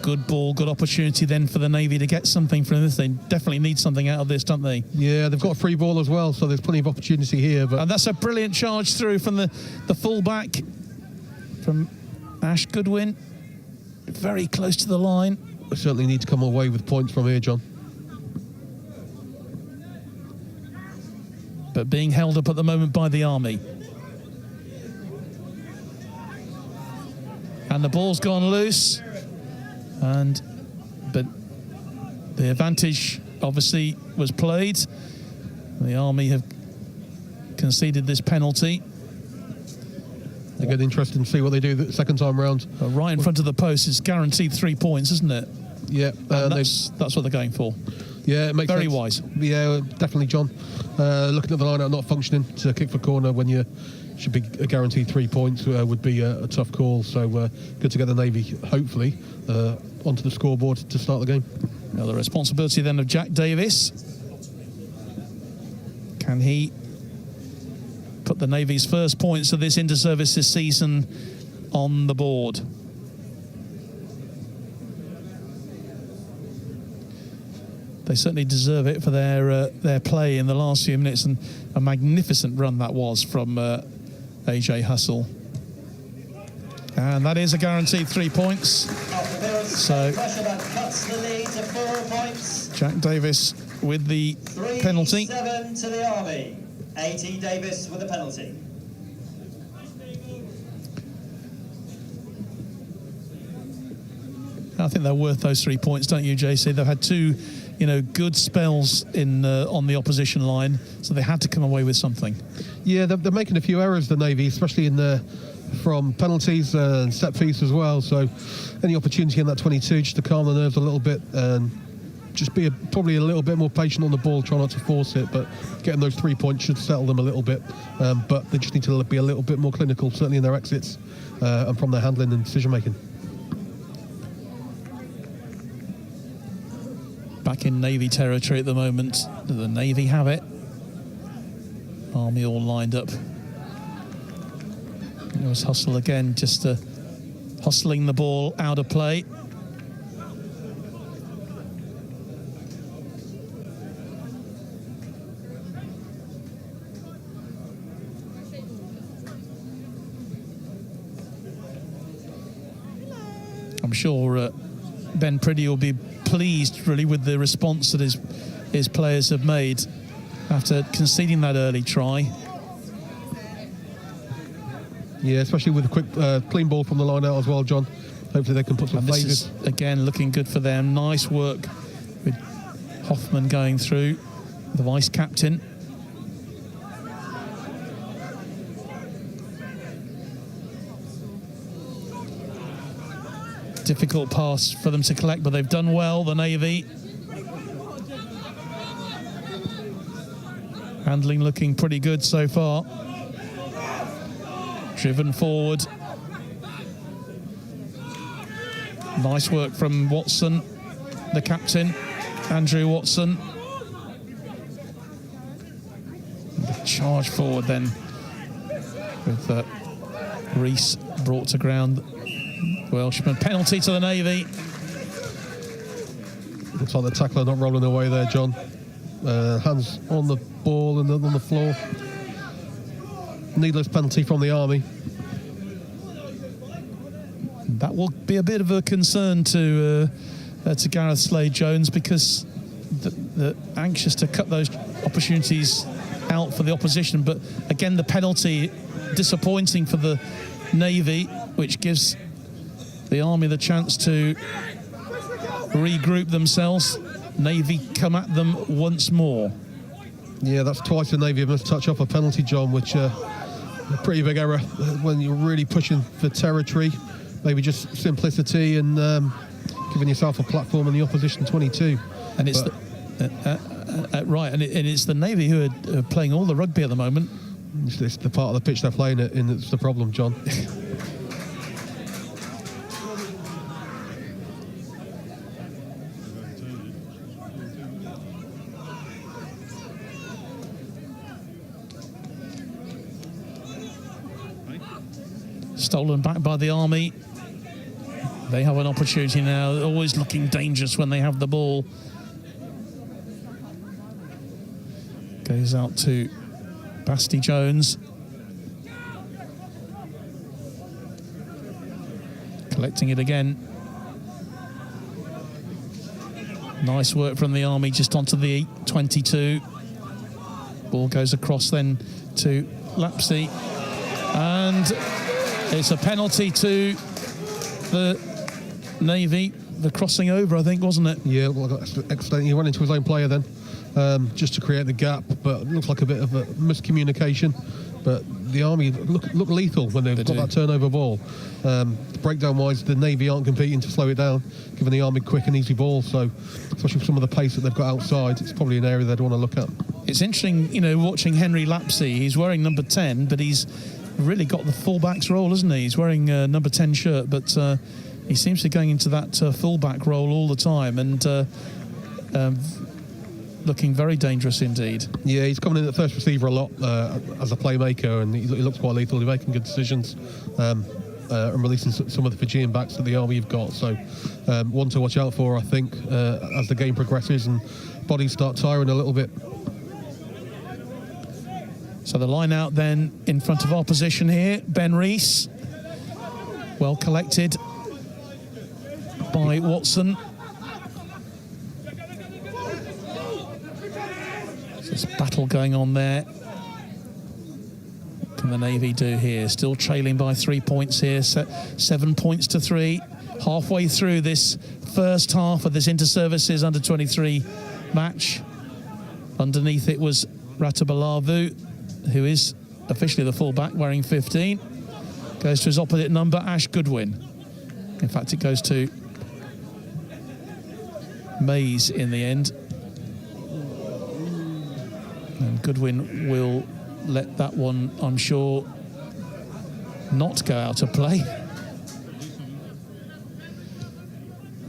good ball, good opportunity then for the Navy to get something from this. They definitely need something out of this, don't they? Yeah, they've got a free ball as well, so there's plenty of opportunity here. But and that's a brilliant charge through from the fullback, from Ash Goodwin. Very close to the line. They certainly need to come away with points from here, John. But being held up at the moment by the Army. And the ball's gone loose. But the advantage obviously was played. The Army have conceded this penalty. They get interested to see what they do the second time round. Right in front of the post is guaranteed 3 points, isn't it? Yeah, that's what they're going for. Yeah, it makes very sense. Wise. Yeah, definitely, John. Looking at the line out not functioning to kick for corner when you should be a guaranteed 3 points would be a tough call. So good to get the Navy, hopefully, onto the scoreboard to start the game. Now the responsibility then of Jack Davis. Can he put the Navy's first points of this inter-service this season on the board? They certainly deserve it for their play in the last few minutes, and a magnificent run that was from AJ Hustle. And that is a guaranteed 3 points. So Jack Davis with the penalty. 3-7 to the Army. A.T. Davis with the penalty. I think they're worth those 3 points, don't you, JC? They've had two, good spells on the opposition line, so they had to come away with something. Yeah, they're making a few errors, the Navy, especially from penalties and set piece as well. So any opportunity in that 22 just to calm the nerves a little bit and just be probably a little bit more patient on the ball, try not to force it, but getting those 3 points should settle them a little bit. But they just need to be a little bit more clinical, certainly in their exits and from their handling and decision making. Back in Navy territory at the moment. The Navy have it. Army all lined up. It was Hustle again, just hustling the ball out of play. I'm sure Ben Priddy will be pleased really with the response that his players have made after conceding that early try. Yeah, especially with a quick clean ball from the line out as well, John. Hopefully they can put some this favours. Is, again, looking good for them. Nice work with Hoffman going through, the vice captain. Difficult pass for them to collect, but they've done well, the Navy. Handling looking pretty good so far. Driven forward. Nice work from Watson, the captain, Andrew Watson. The charge forward then with Rees brought to ground. Welshman, penalty to the Navy. Looks like the tackler not rolling away there, John. Hands on the ball and on the floor. Needless penalty from the Army. That will be a bit of a concern to Gareth Slade-Jones, because they're anxious to cut those opportunities out for the opposition. But again, the penalty disappointing for the Navy, which gives the Army the chance to regroup themselves. Navy come at them once more. Yeah, that's twice the Navy have missed touch off a penalty, John, which a pretty big error when you're really pushing for territory. Maybe just simplicity and giving yourself a platform in the opposition 22. And it's Right, and it's the Navy who are playing all the rugby at the moment. It's the part of the pitch they're playing it in that's the problem, John. Stolen back by the Army. They have an opportunity now. They're always looking dangerous when they have the ball. Goes out to Basti Jones. Collecting it again. Nice work from the Army just onto the 22. Ball goes across then to Lapsey. And it's a penalty to the Navy. The crossing over, I think, wasn't it? Yeah, well, accidentally he ran into his own player then, just to create the gap. But it looks like a bit of a miscommunication. But the Army look lethal when they've got that turnover ball. Breakdown-wise, the Navy aren't competing to slow it down, giving the Army quick and easy ball. So, especially with some of the pace that they've got outside, it's probably an area they'd want to look at. It's interesting, watching Henry Lapsey. He's wearing number 10, but he's really got the fullback's role, isn't he? He's wearing a number 10 shirt, but he seems to be going into that fullback role all the time and looking very dangerous indeed. Yeah, he's coming in at first receiver a lot as a playmaker, and he looks quite lethal. He's making good decisions and releasing some of the Fijian backs that the Army have got. So one to watch out for, I think, as the game progresses and bodies start tiring a little bit. So the line out then in front of our position here, Ben Rees, well collected by Watson. There's a battle going on there. What can the Navy do here? Still trailing by 3 points here, 7 points to 3. Halfway through this first half of this Inter-Services Under-23 match. Underneath it was Ratabalavu, who is officially the fullback, wearing 15. Goes to his opposite number, Ash Goodwin. In fact, it goes to Mays in the end. And Goodwin will let that one, I'm sure, not go out of play.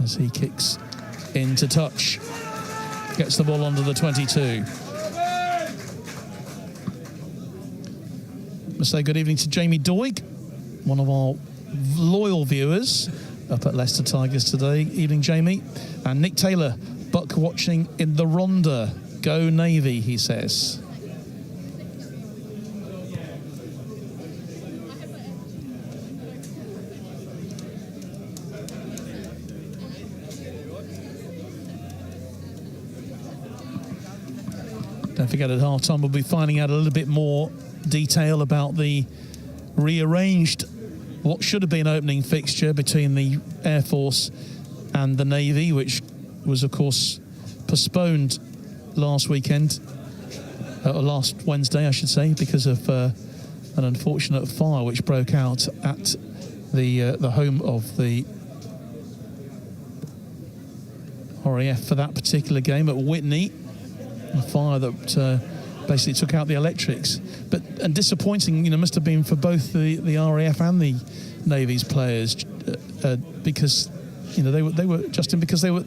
As he kicks into touch. Gets the ball onto the 22. Say good evening to Jamie Doig, one of our loyal viewers up at Leicester Tigers today. Evening, Jamie. And Nick Taylor, Buck watching in the Rhondda. Go Navy, he says. Don't forget, at half-time we'll be finding out a little bit more detail about the rearranged, what should have been opening fixture between the Air Force and the Navy, which was, of course, postponed last weekend, or last Wednesday, I should say, because of an unfortunate fire which broke out at the home of the RAF for that particular game at Whitney. A fire that basically took out the electrics, and disappointing, must have been for both the RAF and the Navy's players, because they were Justin, because they were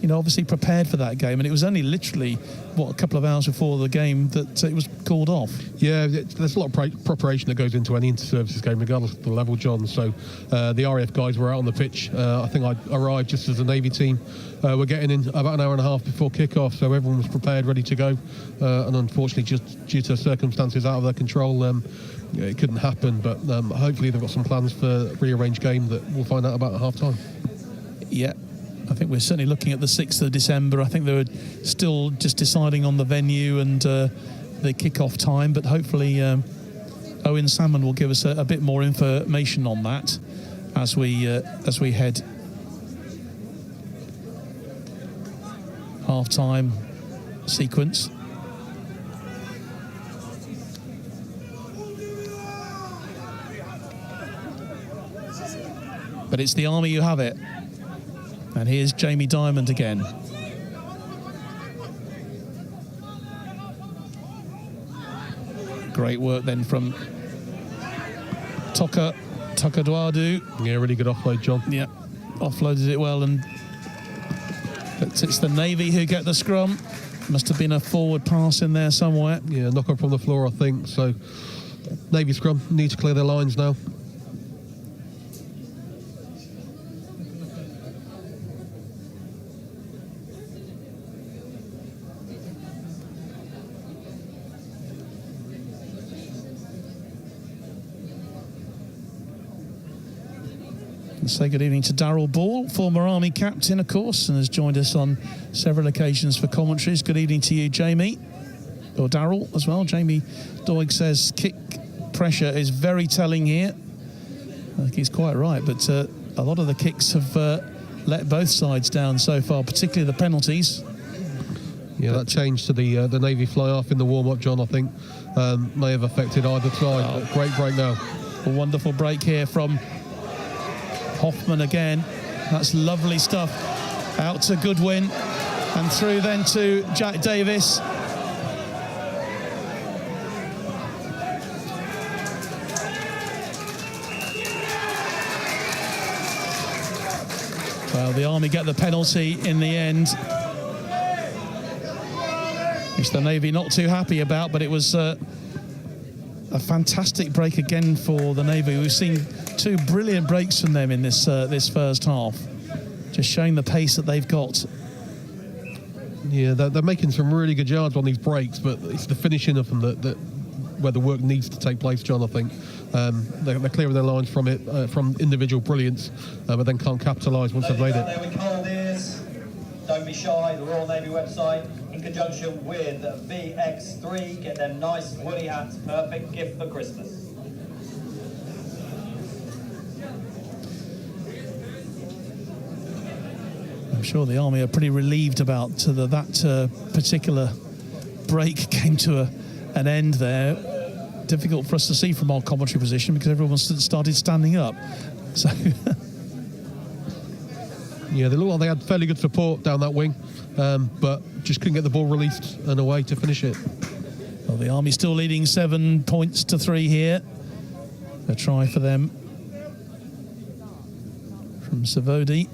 obviously prepared for that game, and it was only literally a couple of hours before the game that it was called off. Yeah, there's a lot of preparation that goes into any inter-services game, regardless of the level, John. So the RAF guys were out on the pitch. I think I arrived just as the Navy team were getting in about an hour and a half before kick-off, so everyone was prepared, ready to go. And unfortunately, just due to circumstances out of their control, it couldn't happen. But hopefully they've got some plans for a rearranged game that we'll find out about at half-time. Yeah. I think we're certainly looking at the 6th of December. I think they were still just deciding on the venue and the kick-off time, but hopefully Owen Salmon will give us a bit more information on that as we head half-time sequence. But it's the Army who have it. And here's Jamie Diamond again. Great work then from Takadwadu. Yeah, really good offload, John. Yeah, offloaded it well, but it's the Navy who get the scrum. Must have been a forward pass in there somewhere. Yeah, knock up from the floor, I think. So Navy scrum need to clear their lines now. Say good evening to Darryl Ball, former Army captain, of course, and has joined us on several occasions for commentaries. Good evening to you, Jamie, or Darryl as well. Jamie Doig says kick pressure is very telling here. I think he's quite right, but a lot of the kicks have let both sides down so far, particularly the penalties. Yeah, that change to the Navy fly-off in the warm-up, John, I think, may have affected either side. But great break now. A wonderful break here from Hoffman again. That's lovely stuff. Out to Goodwin and through then to Jack Davis. Well, the Army get the penalty in the end, which the Navy not too happy about, but it was a fantastic break again for the Navy. We've seen two brilliant breaks from them in this first half, just showing the pace that they've got. Yeah, they're making some really good yards on these breaks, but it's the finishing of them that where the work needs to take place, John, I think. They're clearing their lines from it, from individual brilliance, but then can't capitalise once they've made it. There with cold ears. Don't be shy. The Royal Navy website, in conjunction with VX3, get them nice woolly hats. Perfect gift for Christmas. I'm sure the Army are pretty relieved about that particular break came to an end there. Difficult for us to see from our commentary position because everyone started standing up. So yeah, they look like they had fairly good support down that wing, but just couldn't get the ball released and away to finish it. Well, the Army still leading 7 points to 3 here. A try for them from Savodi,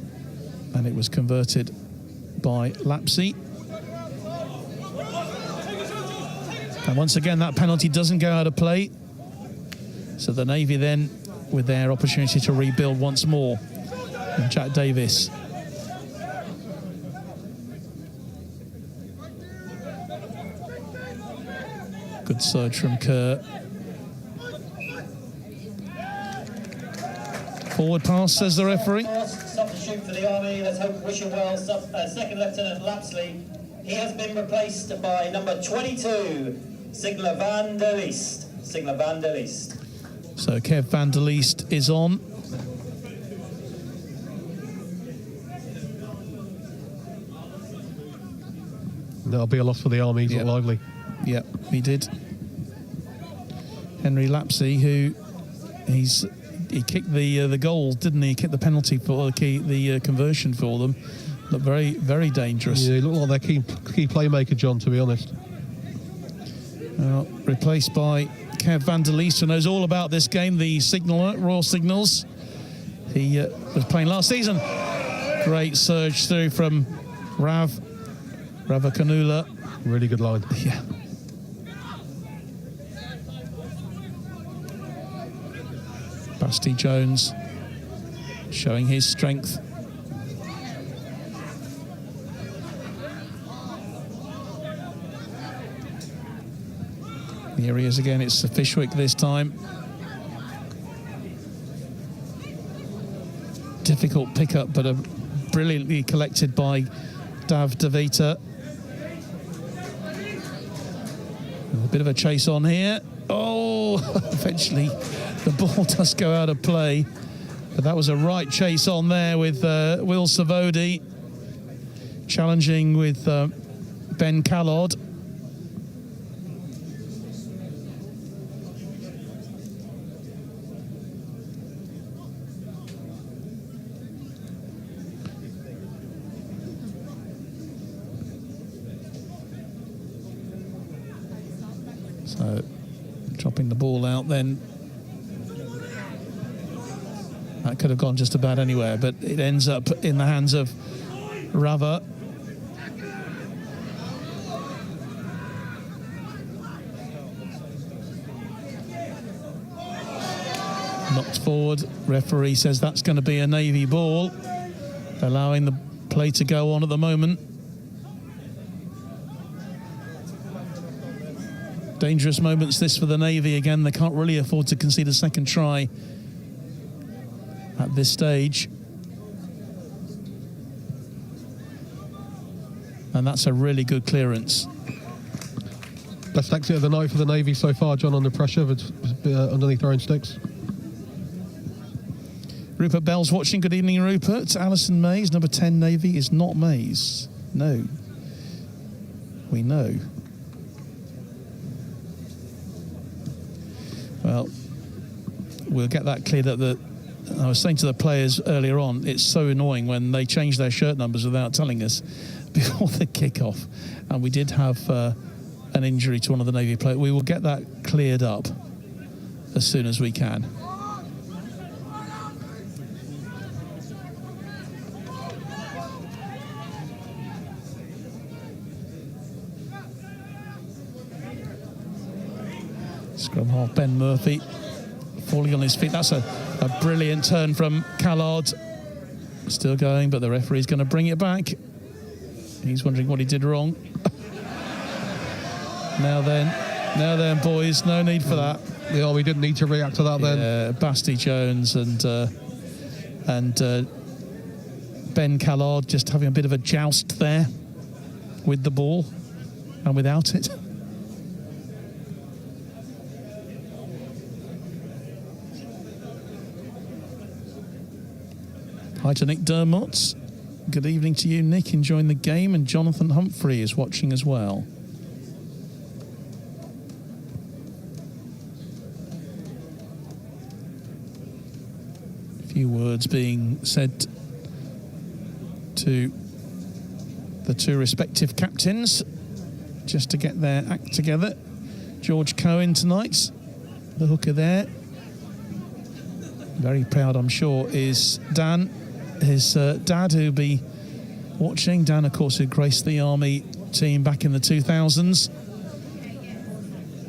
and it was converted by Lapsey. And once again, that penalty doesn't go out of play. So the Navy then, with their opportunity to rebuild once more. And Jack Davis. Good surge from Kerr. Forward pass, says the referee. Substitute for the Army. Let's hope, wish him well. Second Lieutenant Lapsley. He has been replaced by number 22, Sigler van der Leest. Sigler van der Leest. So Kev van der Leest is on. That'll be a loss for the Army. He's not lively. Yep, he did. Henry Lapsey, who he kicked the goal, didn't he? He kicked the penalty for the conversion for them. Looked very, very dangerous. Yeah, he looked like their key playmaker, John, to be honest. Replaced by Kev van der Leest, who knows all about this game, the signaller, Royal Signals. He was playing last season. Great surge through from Ravakanula. Really good line. Yeah. Basti Jones showing his strength. Here he is again. It's Fishwick this time. Difficult pickup, but brilliantly collected by Dav Devita. A bit of a chase on here. Oh, eventually the ball does go out of play. But that was a right chase on there with Will Savodi challenging with Ben Callod. So Dropping the ball out then. That could have gone just about anywhere, but it ends up in the hands of Rava. Knocked forward. Referee says that's going to be a Navy ball, allowing the play to go on at the moment. Dangerous moments this for the Navy. Again, they can't really afford to concede a second try at this stage. And that's a really good clearance. Best exit of the night for the Navy so far, John, under pressure, but underneath their own sticks. Rupert Bell's watching. Good evening, Rupert. Alison Mays, number 10 Navy, is not Mays. No. We know. Well, we'll get that cleared up. I was saying to the players earlier on, it's so annoying when they change their shirt numbers without telling us before the kick-off. And we did have an injury to one of the Navy players. We will get that cleared up as soon as we can. Scrum half Ben Murphy falling on his feet. That's a brilliant turn from Callard. Still going, but the referee's going to bring it back. He's wondering what he did wrong. Now then, boys, no need for that. Yeah, we didn't need to react to that then. Yeah, Basti Jones and Ben Callard just having a bit of a joust there with the ball and without it. Hi to Nick Dermott. Good evening to you, Nick, enjoying the game, and Jonathan Humphrey is watching as well. A few words being said to the two respective captains just to get their act together. George Cohen tonight, the hooker there. Very proud, I'm sure, is Dan, his dad, who'll be watching. Dan, of course, who graced the Army team back in the 2000s.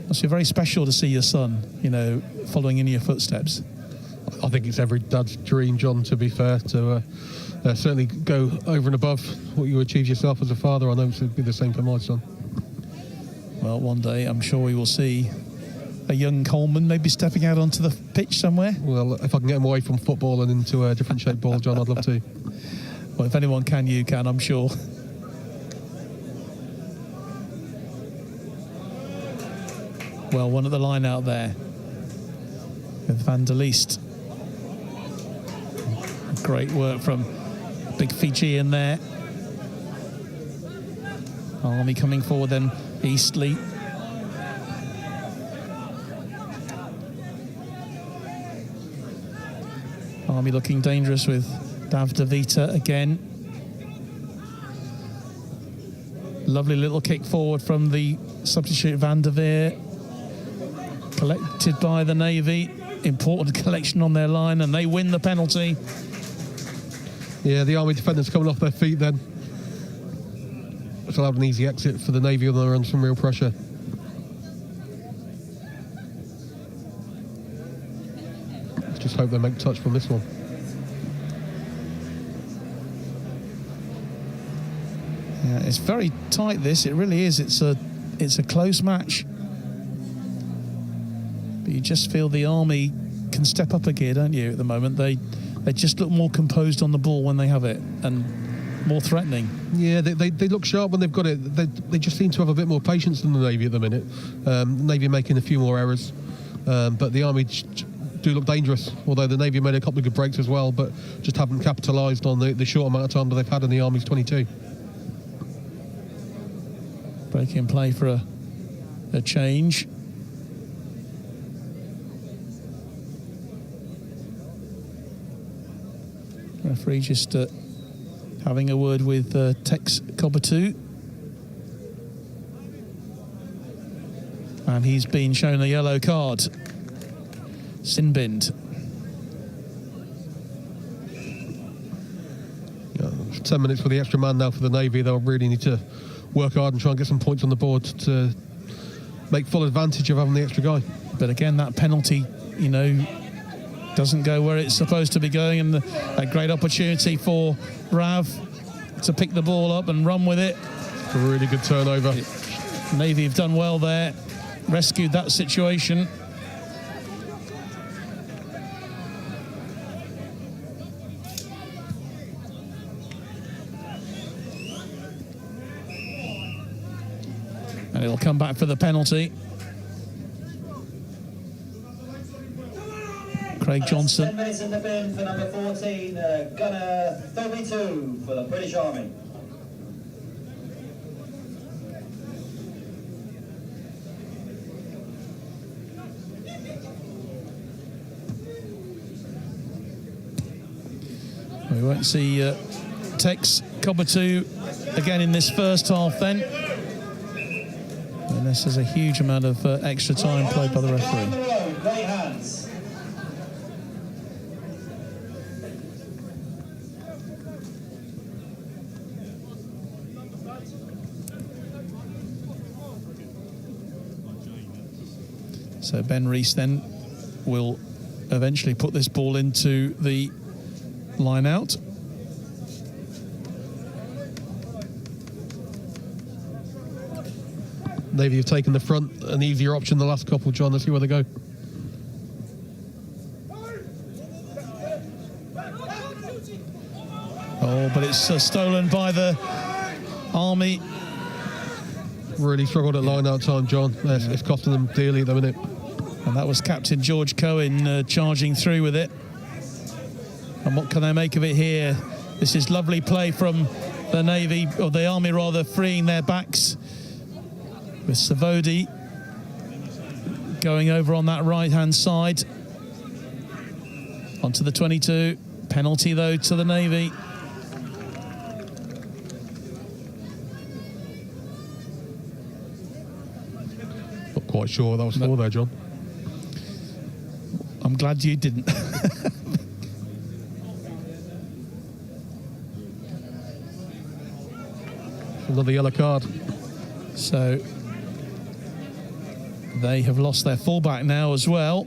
Must be very special to see your son, following in your footsteps. I think it's every dad's dream, John, to be fair, to certainly go over and above what you achieved yourself as a father. I know it would be the same for my son. Well, one day I'm sure we will see a young Coleman maybe stepping out onto the pitch somewhere. Well, if I can get him away from football and into a different shaped ball, John, I'd love to. Well, if anyone can, you can, I'm sure. Well, one at the line out there with Van der Leest. Great work from big Fijian there. Army coming forward, then Eastleigh. Army looking dangerous with Dav De Vita again. Lovely little kick forward from the substitute Van der Veer. Collected by the Navy. Important collection on their line, and they win the penalty. Yeah, the Army defenders coming off their feet then. It's allowed an easy exit for the Navy, and they're under some real pressure. Let's just hope they make touch from this one. Yeah, it's very tight, this. It really is. It's a close match. But you just feel the Army can step up a gear, don't you, at the moment? They just look more composed on the ball when they have it, and more threatening. Yeah, they look sharp when they've got it. They just seem to have a bit more patience than the Navy at the minute. The Navy making a few more errors, but the Army do look dangerous, although the Navy made a couple of good breaks as well, but just haven't capitalised on the short amount of time that they've had in the Army's 22. Break in play for a change. Referee just having a word with Tex Cobbatu. And he's been shown a yellow card. Sinbind. 10 minutes for the extra man now for the Navy. They'll really need to work hard and try and get some points on the board to make full advantage of having the extra guy. But again, that penalty, you know, doesn't go where it's supposed to be going, and a great opportunity for Rav to pick the ball up and run with it. A really good turnover. Navy have done well there, rescued that situation. And it'll come back for the penalty. Craig Johnson. 10 minutes in the bin for number 14, gunner 32 for the British Army. We won't see Tex Cobbatu again in this first half then. And this is a huge amount of extra time played by the referee. Great hands. So Ben Rees then will eventually put this ball into the line out. Navy have taken the front, an easier option the last couple, John. Let's see where they go. Oh, but it's stolen by the Army. Really struggled at line-out time, John. It's costing them dearly at the minute. And that was Captain George Cohen charging through with it. And what can they make of it here? This is lovely play from the Navy, or the Army rather, freeing their backs. With Savodi going over on that right-hand side. Onto the 22. Penalty, though, to the Navy. Not quite sure what that was for there, John. I'm glad you didn't. Another yellow card. So they have lost their fullback now as well.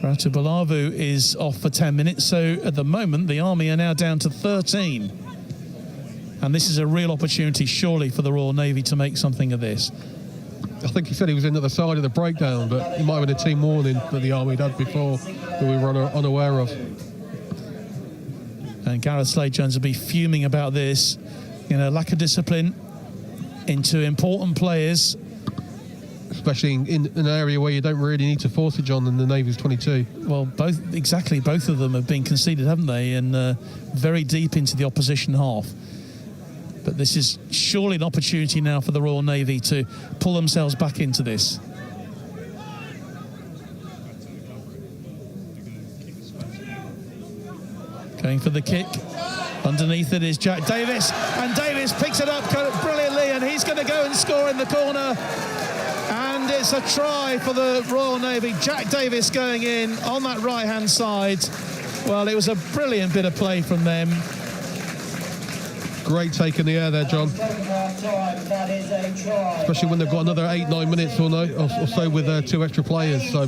Ratu Balavu is off for 10 minutes. So at the moment, the Army are now down to 13. And this is a real opportunity, surely, for the Royal Navy to make something of this. I think he said he was in at the side of the breakdown, but he might have been a team warning that the Army had before that we were unaware of. And Gareth Slade-Jones will be fuming about this. You know, lack of discipline into important players. Especially in an area where you don't really need to force it, John, in the Navy's 22. Well, both of them have been conceded, haven't they? And very deep into the opposition half. But this is surely an opportunity now for the Royal Navy to pull themselves back into this. Going for the kick. Underneath it is Jack Davis. And Davis picks it up brilliantly, and he's going to go and score in the corner. And it's a try for the Royal Navy. Jack Davis going in on that right-hand side. Well, it was a brilliant bit of play from them. Great take in the air there, John. Especially when they've got another 8-9 minutes or so with two extra players. So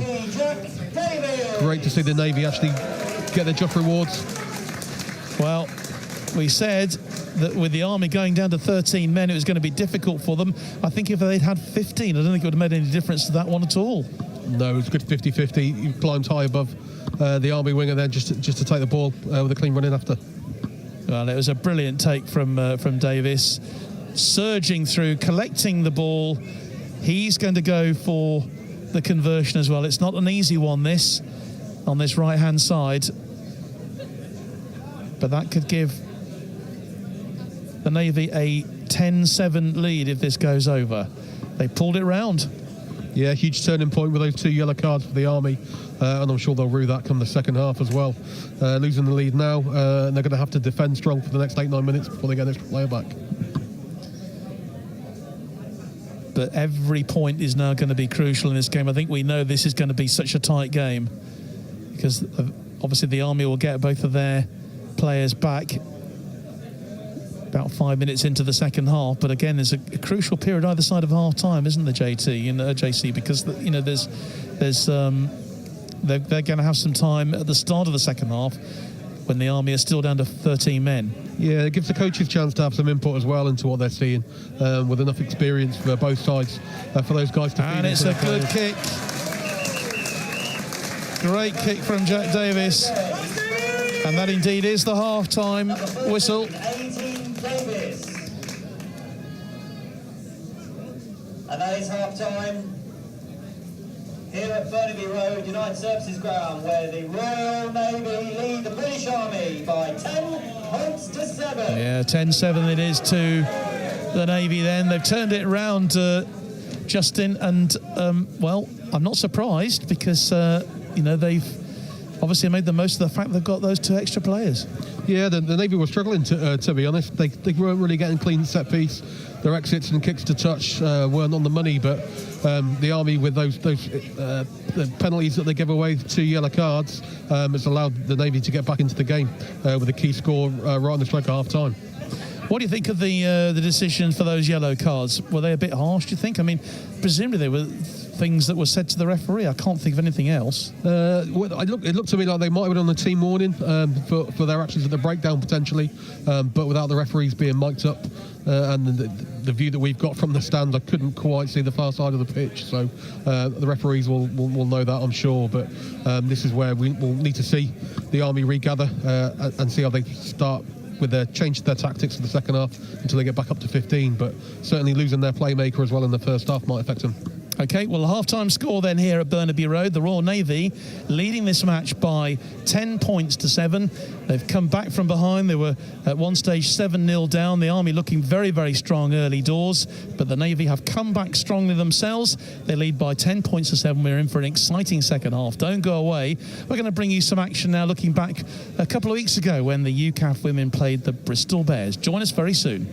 great to see the Navy actually get their just rewards. Well, we said that with the Army going down to 13 men, it was going to be difficult for them. I think if they'd had 15, I don't think it would have made any difference to that one at all. No, it was a good 50-50. He climbed high above the Army winger then just to take the ball with a clean run in after. Well, it was a brilliant take from Davis, surging through, collecting the ball. He's going to go for the conversion as well. It's not an easy one, this, on this right-hand side. But that could give the Navy a 10-7 lead if this goes over. They pulled it round. Yeah, huge turning point with those two yellow cards for the Army. And I'm sure they'll rue that come the second half as well. Losing the lead now, and they're going to have to defend strong for the next 8-9 minutes before they get an extra player back. But every point is now going to be crucial in this game. I think we know this is going to be such a tight game because obviously the Army will get both of their players back about 5 minutes into the second half. But again, there's a crucial period either side of half time, isn't there, JC? Because they're going to have some time at the start of the second half when the Army are still down to 13 men. Yeah, it gives the coaches a chance to have some input as well into what they're seeing, with enough experience for both sides for those guys to feed. And it's a good kick. Great kick from Jack Davis. And that indeed is the half-time whistle. 18 Davis. And that is half-time here at Burnaby Road, United Services Ground, where the Royal Navy lead the British Army by 10 points to 7. Yeah, 10-7 it is to the Navy then. They've turned it around, Justin, and, well, I'm not surprised because, they've obviously made the most of the fact they've got those 2 extra players. Yeah, the Navy were struggling, to be honest. They weren't really getting clean set piece. Their exits and kicks to touch weren't on the money, but the Army, with those the penalties that they give away, 2 yellow cards, has allowed the Navy to get back into the game with a key score right on the stroke of half-time. What do you think of the decision for those yellow cards? Were they a bit harsh, do you think? I mean, presumably they were things that were said to the referee. I can't think of anything else. It looked to me like they might have been on the team warning for their actions at the breakdown potentially, but without the referees being mic'd up and the view that we've got from the stand, I couldn't quite see the far side of the pitch. So the referees will know that, I'm sure. But this is where we will need to see the Army regather and see how they start with their change their tactics for the second half until they get back up to 15. But certainly losing their playmaker as well in the first half might affect them. OK, well, the half-time score then here at Burnaby Road. The Royal Navy leading this match by 10 points to 7. They've come back from behind. They were at one stage 7-0 down. The Army looking very, very strong early doors, but the Navy have come back strongly themselves. They lead by 10 points to 7. We're in for an exciting second half. Don't go away. We're going to bring you some action now, looking back a couple of weeks ago when the UCAF women played the Bristol Bears. Join us very soon.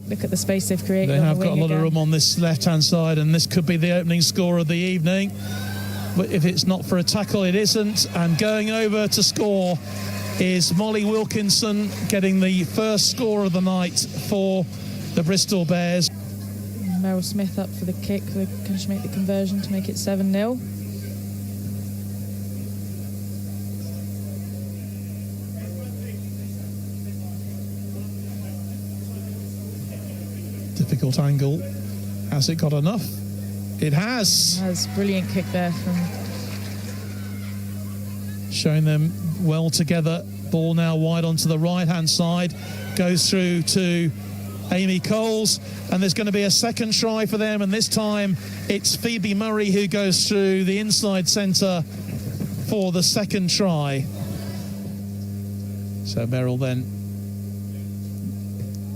Look at the space they've created. They on have the got a wing lot again. of room on this left-hand side, and this could be the opening score of the evening. But if it's not for a tackle, it isn't. And going over to score is Molly Wilkinson, getting the first score of the night for the Bristol Bears. Meryl Smith up for the kick. Can she make the conversion to make it 7-0? Difficult angle. Has it got enough? It has. Brilliant kick there from... Showing them well together. Ball now wide onto the right-hand side. Goes through to Amy Coles. And there's going to be a second try for them. And this time it's Phoebe Murray who goes through the inside centre for the second try. So Meryl then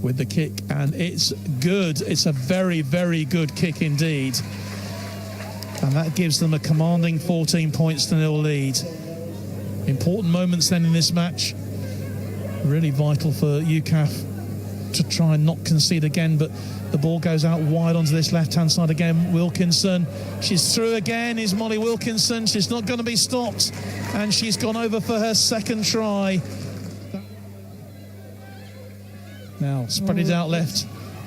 with the kick, and it's good. It's a very, very good kick indeed. And that gives them a commanding 14 points to 0 lead. Important moments then in this match. Really vital for UCAF to try and not concede again, but the ball goes out wide onto this left-hand side again. Wilkinson, she's through again, is Molly Wilkinson. She's not going to be stopped, and she's gone over for her second try. Now, spread it out left.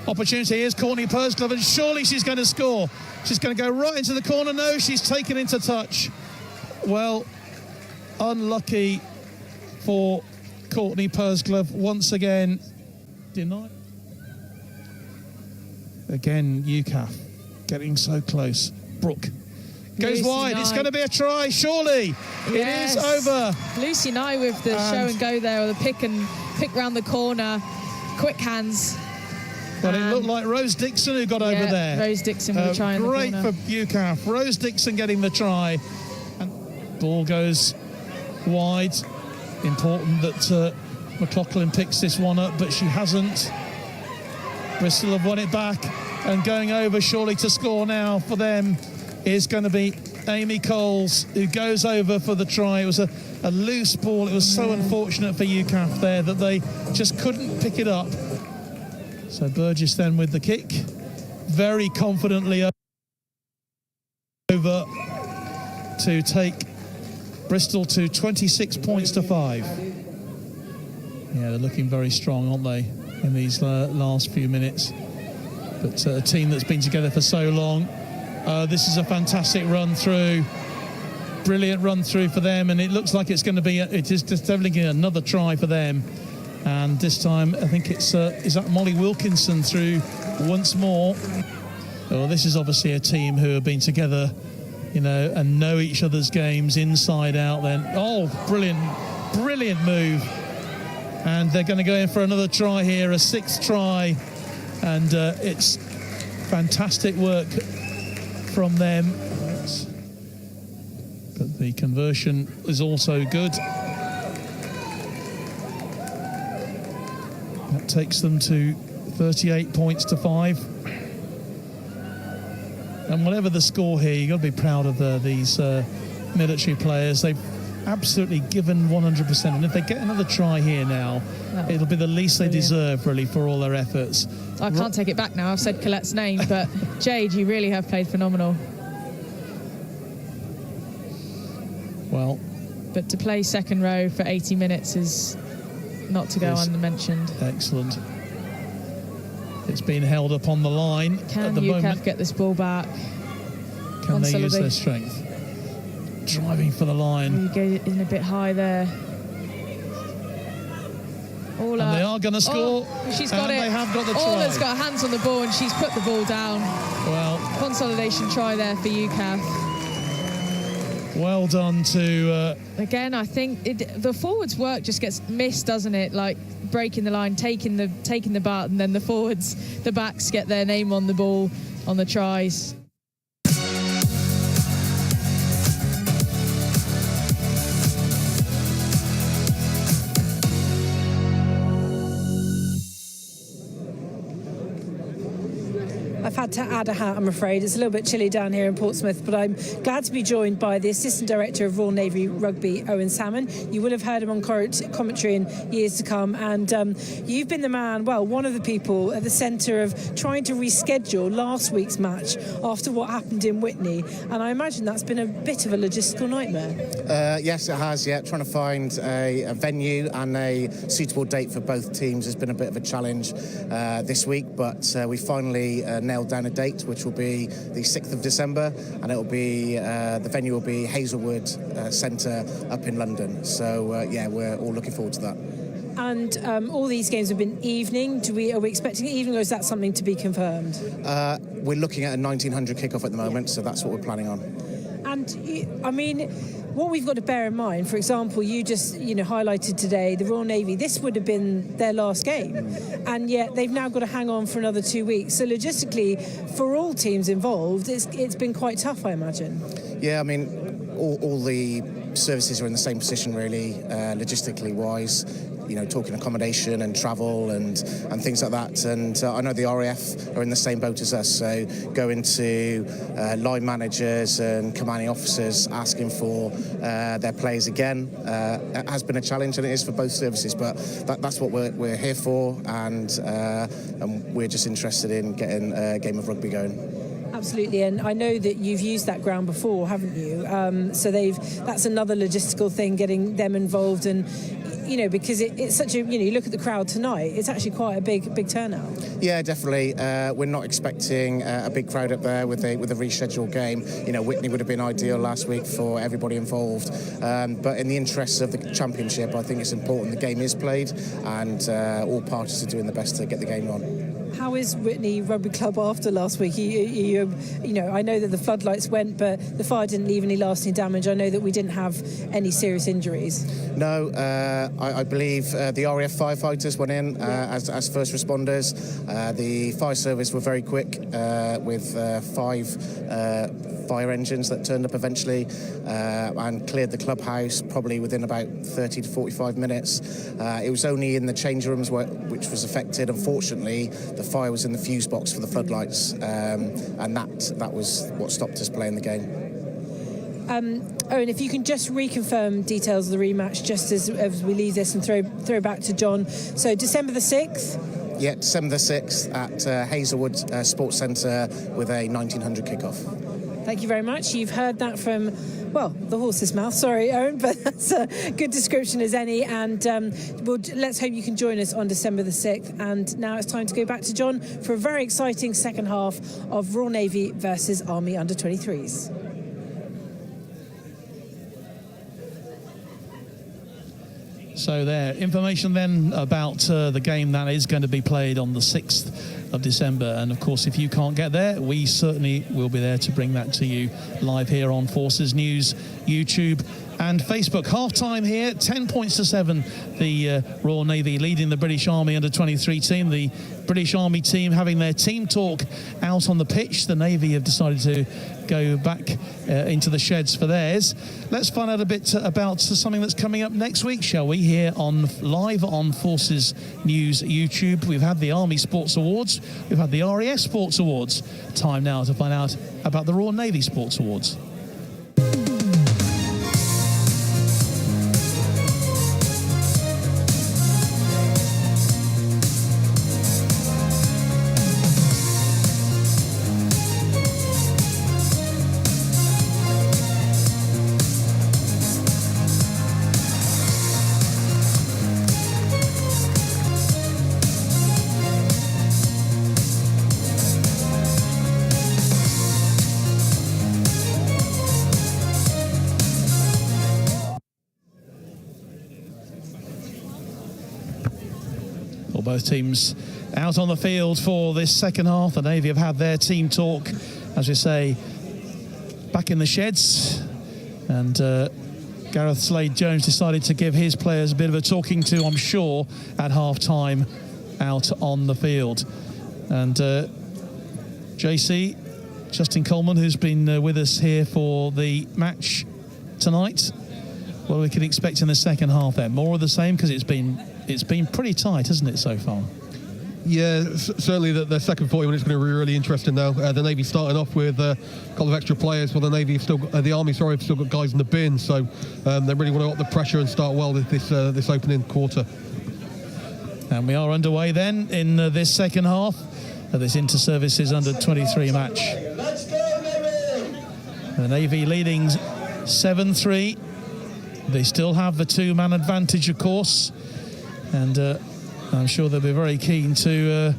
Opportunity is Courtney Pursglove, and surely she's going to score. She's going to go right into the corner. No, she's taken into touch. Well, unlucky for Courtney Pursglove. Once again, denied. Again, UCAF getting so close. Brooke goes Lucy wide. Nye. It's going to be a try, surely. Yes. It is over. Lucy Nye with the show and go there, or the pick round the corner. Quick hands. Well, it looked like Rose Dixon who got over there. Rose Dixon with the try in the corner. Great for UCAF. Rose Dixon getting the try. And ball goes wide. Important that McLaughlin picks this one up, but she hasn't. Bristol have won it back, and going over surely to score now for them is going to be Amy Coles, who goes over for the try. It was a loose ball. It was so unfortunate for UCAF there that they just couldn't pick it up. So Burgess then with the kick, very confidently over to take Bristol to 26 points to 5. Yeah, they're looking very strong, aren't they, in these last few minutes. But a team that's been together for so long. This is a fantastic run through. Brilliant run through for them, and it looks like it's going to be, it is definitely another try for them. And this time, I think it's, is that Molly Wilkinson through once more. Well, this is obviously a team who have been together, you know, and know each other's games inside out then. Oh, brilliant move. And they're going to go in for another try here, a 6th try. And it's fantastic work from them. But the conversion is also good. That takes them to 38 points to 5. And whatever the score here, you've got to be proud of these military players. They've absolutely given 100%. And if they get another try here now, it'll be the least they deserve, really, for all their efforts. I can't take it back now. I've said Colette's name, but Jade, you really have played phenomenal. Well, but to play second row for 80 minutes is not to go unmentioned. Excellent. It's been held up on the line at the moment. Can UCAF get this ball back? Can they use their strength? Driving for the line. You go in a bit high there. And they are going to score. Oh, she's got it. They have got the try. Ola's got hands on the ball and she's put the ball down. Well, consolidation try there for UCAF. Well done to... Again, I think the forwards' work just gets missed, doesn't it? Like breaking the line, taking the bat, and then the backs get their name on the ball on the tries. I've had to add a hat, I'm afraid. It's a little bit chilly down here in Portsmouth, but I'm glad to be joined by the Assistant Director of Royal Navy Rugby, Owen Salmon. You will have heard him on commentary in years to come, and you've been the man, well, one of the people at the centre of trying to reschedule last week's match after what happened in Witney, and I imagine that's been a bit of a logistical nightmare. Yes, it has, yeah. Trying to find a venue and a suitable date for both teams has been a bit of a challenge this week, but we finally nailed down a date, which will be the 6th of December, and it will be the venue will be Hazelwood Centre up in London. So yeah, we're all looking forward to that. And all these games have been evening. Are we expecting evening, or is that something to be confirmed? We're looking at a 1900 kickoff at the moment, so that's what we're planning on. And I mean, what we've got to bear in mind, for example, you just highlighted today the Royal Navy. This would have been their last game, and yet they've now got to hang on for another 2 weeks. So logistically, for all teams involved, it's been quite tough, I imagine. Yeah, I mean, all the services are in the same position, really, logistically wise. Talking accommodation and travel and things like that. And I know the RAF are in the same boat as us, so going to line managers and commanding officers asking for their players again has been a challenge, and it is for both services, but that's what we're here for, and we're just interested in getting a game of rugby going. Absolutely, and I know that you've used that ground before, haven't you? So that's another logistical thing, getting them involved, and because it's such a, you look at the crowd tonight, it's actually quite a big turnout. Yeah, definitely. We're not expecting a big crowd up there with a rescheduled game. Witney would have been ideal last week for everybody involved, but in the interests of the championship, I think it's important the game is played, and all parties are doing the best to get the game on. How is Witney Rugby Club after last week? I know that the floodlights went, but the fire didn't leave any lasting damage. I know that we didn't have any serious injuries. No, I believe the RAF firefighters went in as first responders. The fire service were very quick with 5 fire engines that turned up eventually and cleared the clubhouse probably within about 30 to 45 minutes. It was only in the change rooms which was affected. Unfortunately, the fire was in the fuse box for the floodlights, and that was what stopped us playing the game. Owen, if you can just reconfirm details of the rematch just as we leave this and throw back to John. So December the 6th? Yeah, December the 6th at Hazelwood Sports Centre with a 1900 kickoff. Thank you very much. You've heard that from, well, the horse's mouth. Sorry, Owen, but that's a good description as any. And let's hope you can join us on December the 6th. And now it's time to go back to John for a very exciting second half of Royal Navy versus Army under-23s. So there, information then about the game that is going to be played on the 6th of December. And of course, if you can't get there, we certainly will be there to bring that to you live here on Forces News, YouTube and Facebook. Half-time here, 10 points to 7. The Royal Navy leading the British Army under-23 team. The British Army team having their team talk out on the pitch. The Navy have decided to go back into the sheds for theirs. Let's find out a bit about something that's coming up next week, shall we? Here on live on Forces News YouTube. We've had the Army Sports Awards. We've had the RAF Sports Awards. Time now to find out about the Royal Navy Sports Awards. Both teams out on the field for this second half. The Navy have had their team talk, as we say, back in the sheds. And Gareth Slade-Jones decided to give his players a bit of a talking to, I'm sure, at half-time out on the field. And JC, Justin Coleman, who's been with us here for the match tonight, what we can expect in the second half there? More of the same, because it's been pretty tight, hasn't it, so far? Yeah, certainly the second 40 minutes is going to be really interesting now. The Navy starting off with a couple of extra players, while the Navy have still got, the Army, sorry, have still got guys in the bin. So they really want to up the pressure and start well with this opening quarter. And we are underway then in this second half of this Inter-Services Under-23 match. Let's go, Navy! The Navy leading 7-3. They still have the 2-man advantage, of course, and I'm sure they'll be very keen to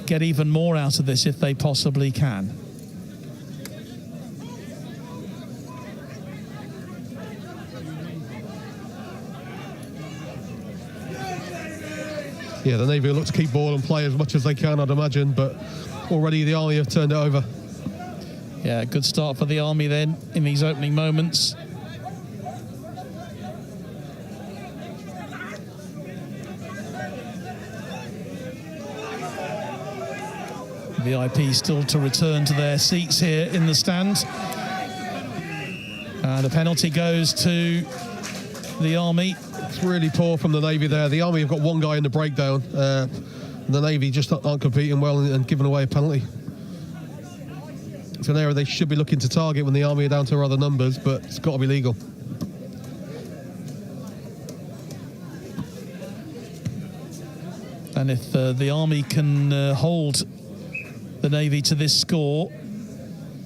get even more out of this if they possibly can. Yeah, the Navy will look to keep ball and play as much as they can, I'd imagine, but already the Army have turned it over. Yeah, good start for the Army then in these opening moments. VIP still to return to their seats here in the stand. And a penalty goes to the Army. It's really poor from the Navy there. The Army have got one guy in the breakdown. The Navy just aren't competing well and giving away a penalty. It's an area they should be looking to target when the Army are down to rather numbers, but it's got to be legal. And if the Army can hold the Navy to this score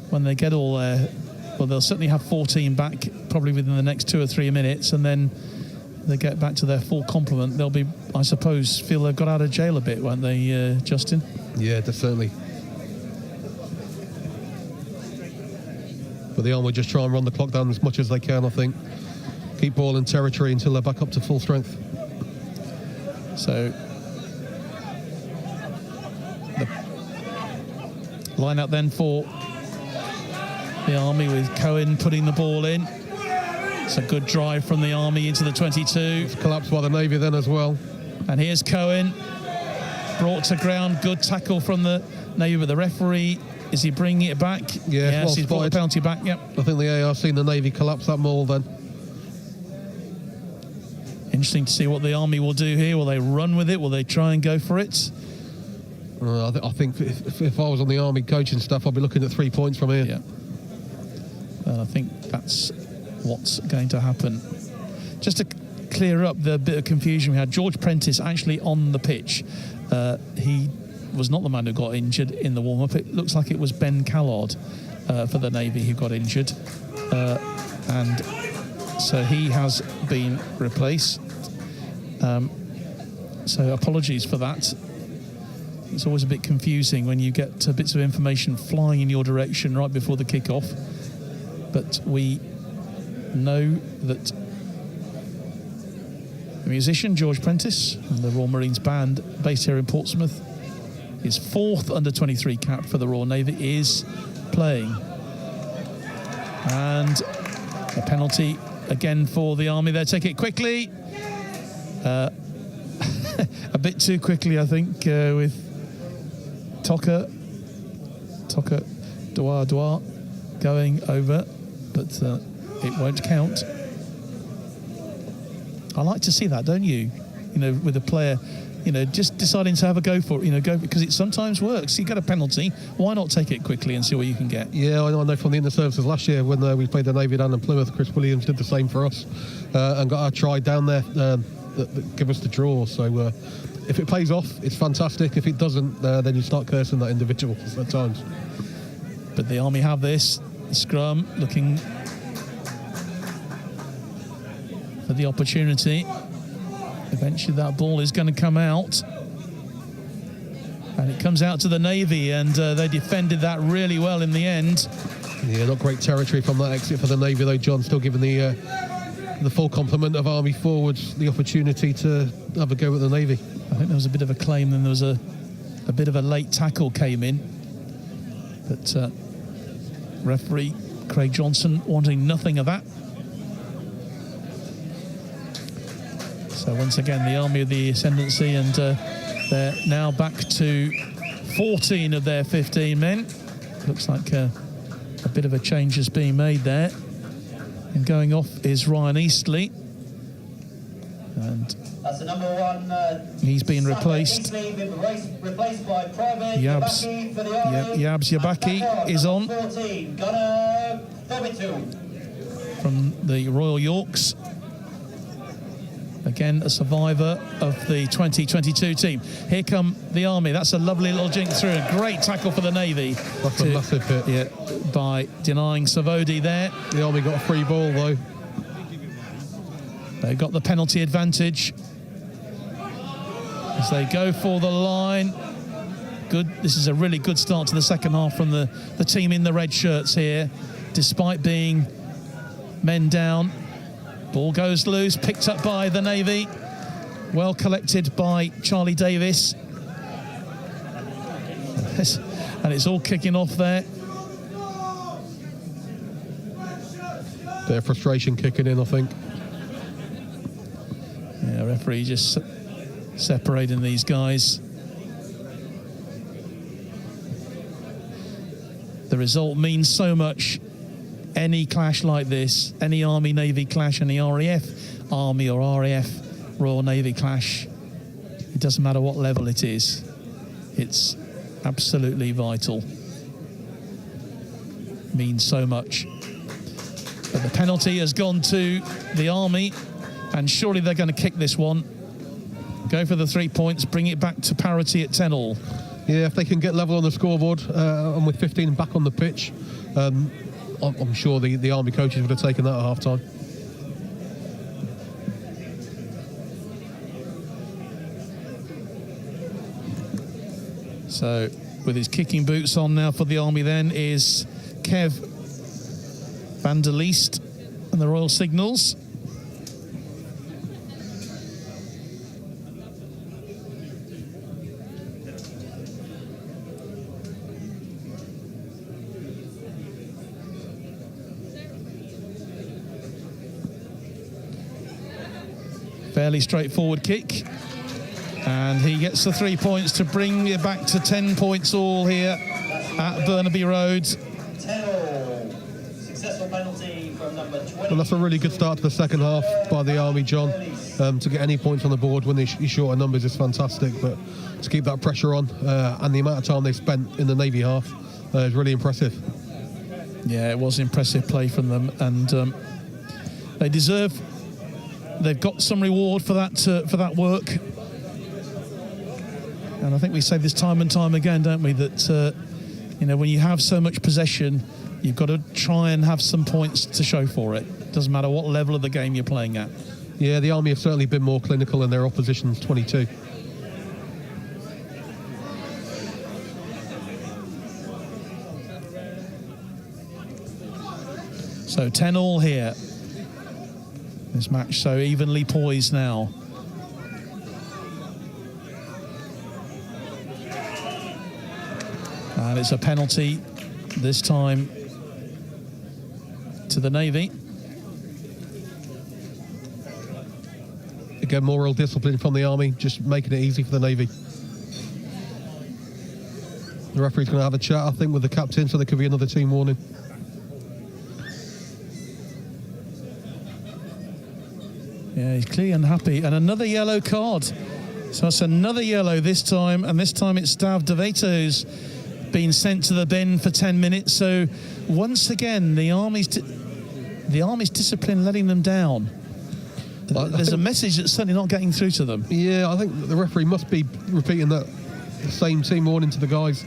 when they get all their, well, they'll certainly have 14 back probably within the next 2 or 3 minutes, and then they get back to their full complement. They'll be, I suppose, feel they've got out of jail a bit, won't they, Justin? Yeah, certainly. But the Army will just try and run the clock down as much as they can, I think. Keep ball in territory until they're back up to full strength. So line up then for the Army with Cohen putting the ball in. It's a good drive from the Army into the 22. It's collapsed by the Navy then as well. And here's Cohen, brought to ground. Good tackle from the Navy, but the referee, is he bringing it back? Yeah, yes, well he's brought the penalty back, yep. I think the AR seen the Navy collapse that maul then. Interesting to see what the Army will do here. Will they run with it? Will they try and go for it? I think if I was on the Army coaching staff, I'd be looking at 3 points from here. Yeah. Well, I think that's what's going to happen. Just to clear up the bit of confusion we had, George Prentice actually on the pitch. He was not the man who got injured in the warm-up. It looks like it was Ben Callard for the Navy who got injured. And so he has been replaced. So apologies for that. It's always a bit confusing when you get bits of information flying in your direction right before the kick-off. But we know that the musician, George Prentice, from the Royal Marines Band, based here in Portsmouth, his 4th under-23 cap for the Royal Navy, is playing. And a penalty again for the Army. They take it quickly. A bit too quickly, I think, with Toka Dwar going over, but it won't count. I like to see that, don't you? You know, with a player, you know, just deciding to have a go for it, go because it sometimes works. You get a penalty, why not take it quickly and see what you can get? Yeah, I know from the inner services last year when we played the Navy down in Plymouth, Chris Williams did the same for us and got our try down there that give us the draw. So if it pays off, it's fantastic. If it doesn't, then you start cursing that individual at times. But the Army have this. Scrum looking for the opportunity. Eventually that ball is going to come out. And it comes out to the Navy, and they defended that really well in the end. Yeah, not great territory from that exit for the Navy, though, John. Still giving the full complement of Army forwards the opportunity to have a go at the Navy. I think there was a bit of a claim, then there was a bit of a late tackle came in. But referee Craig Johnson wanting nothing of that. So once again, the Army of the ascendancy, and they're now back to 14 of their 15 men. Looks like a bit of a change is being made there. And going off is Ryan Eastley. And that's the number 1. He's been replaced. Replaced by Private Yabaki for the Army. Yabs Yabaki is on. 14, Gunner 32. From the Royal Yorks. Again, a survivor of the 2022 team. Here come the Army. That's a lovely little jink through. A great tackle for the Navy. That's a massive hit. Yeah, by denying Savodi there. The Army got a free ball, though. They got the penalty advantage as they go for the line. Good. This is a really good start to the second half from the team in the red shirts here, despite being men down. Ball goes loose, picked up by the Navy. Well collected by Charlie Davis. And it's all kicking off there. Bit of frustration kicking in, I think. Yeah, referee just separating these guys. The result means so much. Any clash like this, any Army-Navy clash, any RAF Army or RAF Royal Navy clash, it doesn't matter what level it is. It's absolutely vital. Means so much. But the penalty has gone to the Army, and surely they're going to kick this one. Go for the 3 points, bring it back to parity at 10-all. Yeah, if they can get level on the scoreboard and with 15 back on the pitch, I'm sure the Army coaches would have taken that at half-time. So, with his kicking boots on now for the Army then is Kev van der Leest and the Royal Signals. Fairly straightforward kick. And he gets the 3 points to bring it back to 10 points all here at Burnaby Road. 10-all. Successful penalty from number 20. Well, that's a really good start to the second half by the Army, John. To get any points on the board when they're short of numbers is fantastic, but to keep that pressure on and the amount of time they spent in the Navy half is really impressive. Yeah, it was impressive play from them, and they've got some reward for that work. And I think we say this time and time again, don't we, that when you have so much possession, you've got to try and have some points to show for it. Doesn't matter what level of the game you're playing at. Yeah, the Army have certainly been more clinical in their opposition's 22. So 10-all here. This match so evenly poised now. And it's a penalty, this time to the Navy. Again, moral discipline from the Army, just making it easy for the Navy. The referee's going to have a chat, I think, with the captain, so there could be another team warning. Yeah, he's clearly unhappy. And another yellow card. So it's another yellow this time, and this time it's Stav DeVito who's been sent to the bin for 10 minutes. So once again, the Army's discipline letting them down. There's a message that's certainly not getting through to them. Yeah, I think the referee must be repeating that same team warning to the guys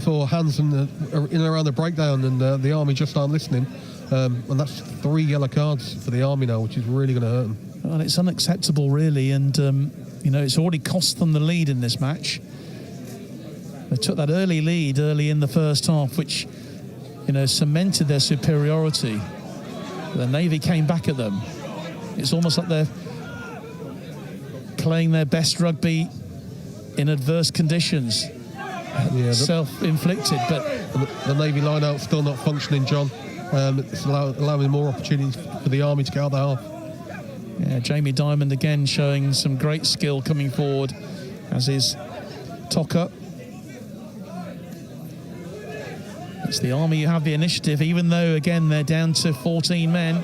for hands in and around the breakdown, and the Army just aren't listening. And that's 3 yellow cards for the Army now, which is really going to hurt them. Well, it's unacceptable, really, and it's already cost them the lead in this match. They took that early lead early in the first half, which cemented their superiority. The Navy came back at them. It's almost like they're playing their best rugby in adverse conditions. Yeah, self-inflicted, but the Navy line-out's still not functioning, John. It's allowing more opportunities for the Army to get out the half. Yeah, Jamie Diamond again showing some great skill coming forward, as is Tocker. It's the Army who have the initiative, even though, again, they're down to 14 men.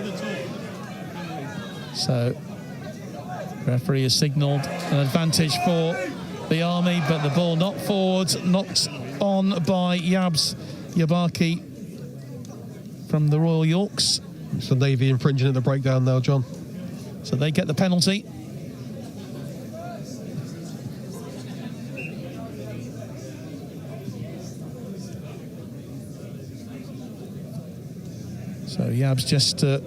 So, referee has signalled an advantage for the Army, but the ball knocked forward, knocked on by Yabs Yabaki from the Royal Yorks. It's the Navy infringing at the breakdown now, John. So they get the penalty. So Yab's just, or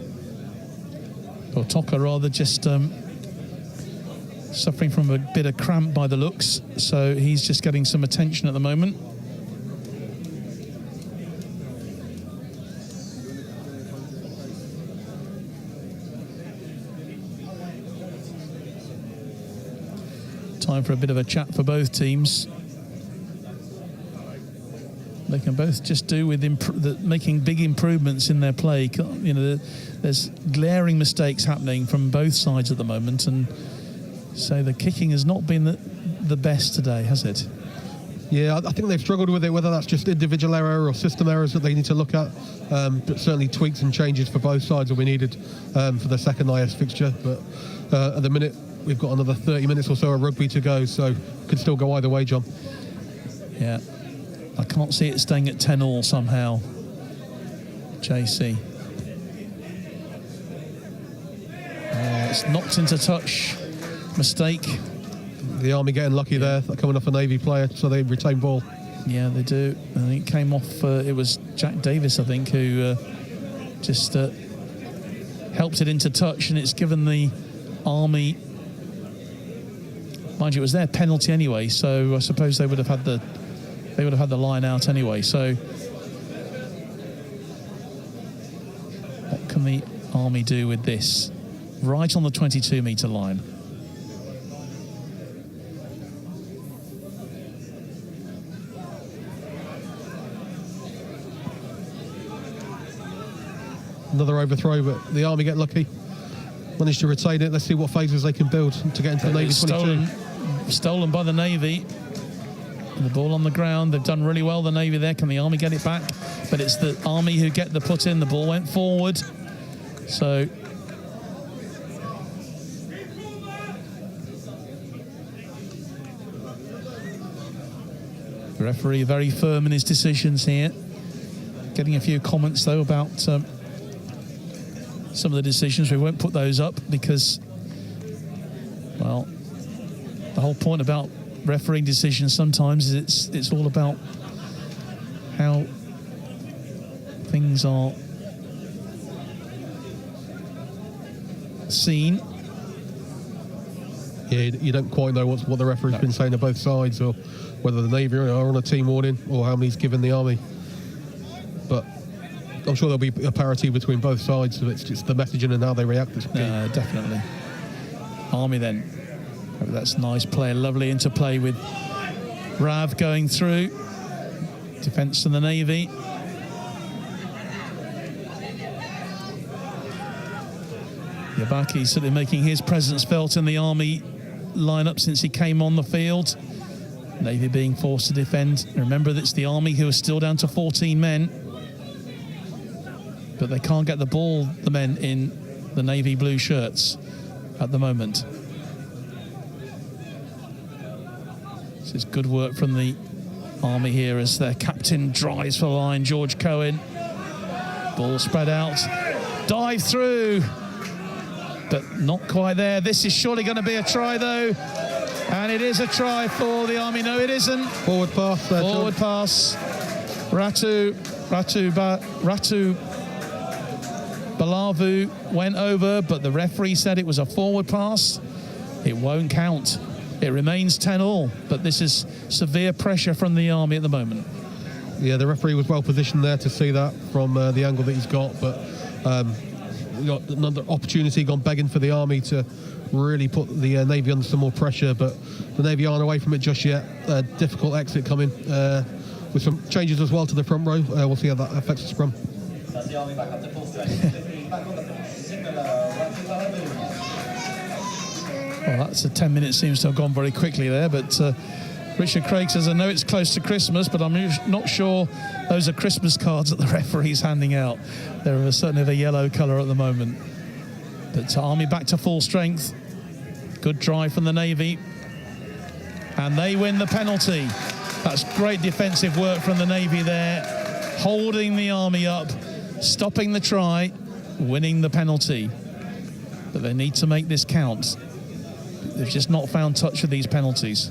Tocker rather, just suffering from a bit of cramp by the looks. So he's just getting some attention at the moment. Time for a bit of a chat for both teams. They can both just do with making big improvements in their play. There's glaring mistakes happening from both sides at the moment, and so the kicking has not been the best today, has it? Yeah, I think they've struggled with it, whether that's just individual error or system errors that they need to look at. But certainly tweaks and changes for both sides will be needed for the second IS fixture. But at the minute, we've got another 30 minutes or so of rugby to go, so could still go either way, John. Yeah, I can't see it staying at 10-all somehow. JC. It's knocked into touch. Mistake. The Army getting lucky there, coming off a Navy player, so they retain ball. Yeah, they do. I think it came off, it was Jack Davis, I think, who just helped it into touch, and it's given the Army, mind you, it was their penalty anyway, so I suppose they would have had the line out anyway. So what can the Army do with this? Right on the 22-metre line. Another overthrow, but the Army get lucky. managed to retain it. Let's see what phases they can build to get into the Navy 22. Stolen by the Navy. And the ball on the ground. They've done really well, the Navy there. Can the Army get it back? But it's the Army who get the put in. The ball went forward. So the referee very firm in his decisions here. Getting a few comments though about some of the decisions. We won't put those up because, well, the whole point about refereeing decisions sometimes is it's all about how things are seen. Yeah, you don't quite know what the referee's been saying to both sides, or whether the Navy are on a team warning or how many's given the Army. But I'm sure there'll be a parity between both sides, so it's just the messaging and how they react. Definitely. Army then. Oh, that's nice play, lovely interplay with Rav going through. Defence from the Navy. Yabaki certainly making his presence felt in the Army lineup since he came on the field. Navy being forced to defend. Remember, that's the Army who are still down to 14 men. But they can't get the ball, the men in the navy blue shirts at the moment. This is good work from the Army here as their captain drives for the line, George Cohen. Ball spread out, dive through, but not quite there. This is surely going to be a try though, and it is a try for the Army. No, it isn't. Forward pass. Forward pass. Ratu Balavu went over, but the referee said it was a forward pass. It won't count. It remains 10-all, but this is severe pressure from the Army at the moment. Yeah, the referee was well positioned there to see that from the angle that he's got, but got another opportunity gone begging for the Army to really put the Navy under some more pressure, but the Navy aren't away from it just yet. Difficult exit coming with some changes as well to the front row. We'll see how that affects the scrum. That's the Army back up to full strength. Back on the pitch. Well, that's 10 minutes seems to have gone very quickly there, but Richard Craig says, I know it's close to Christmas, but I'm not sure those are Christmas cards that the referee's handing out. They're certainly of a yellow colour at the moment. But Army back to full strength. Good drive from the Navy. And they win the penalty. That's great defensive work from the Navy there, holding the Army up, stopping the try, winning the penalty. But they need to make this count. They've just not found touch with these penalties.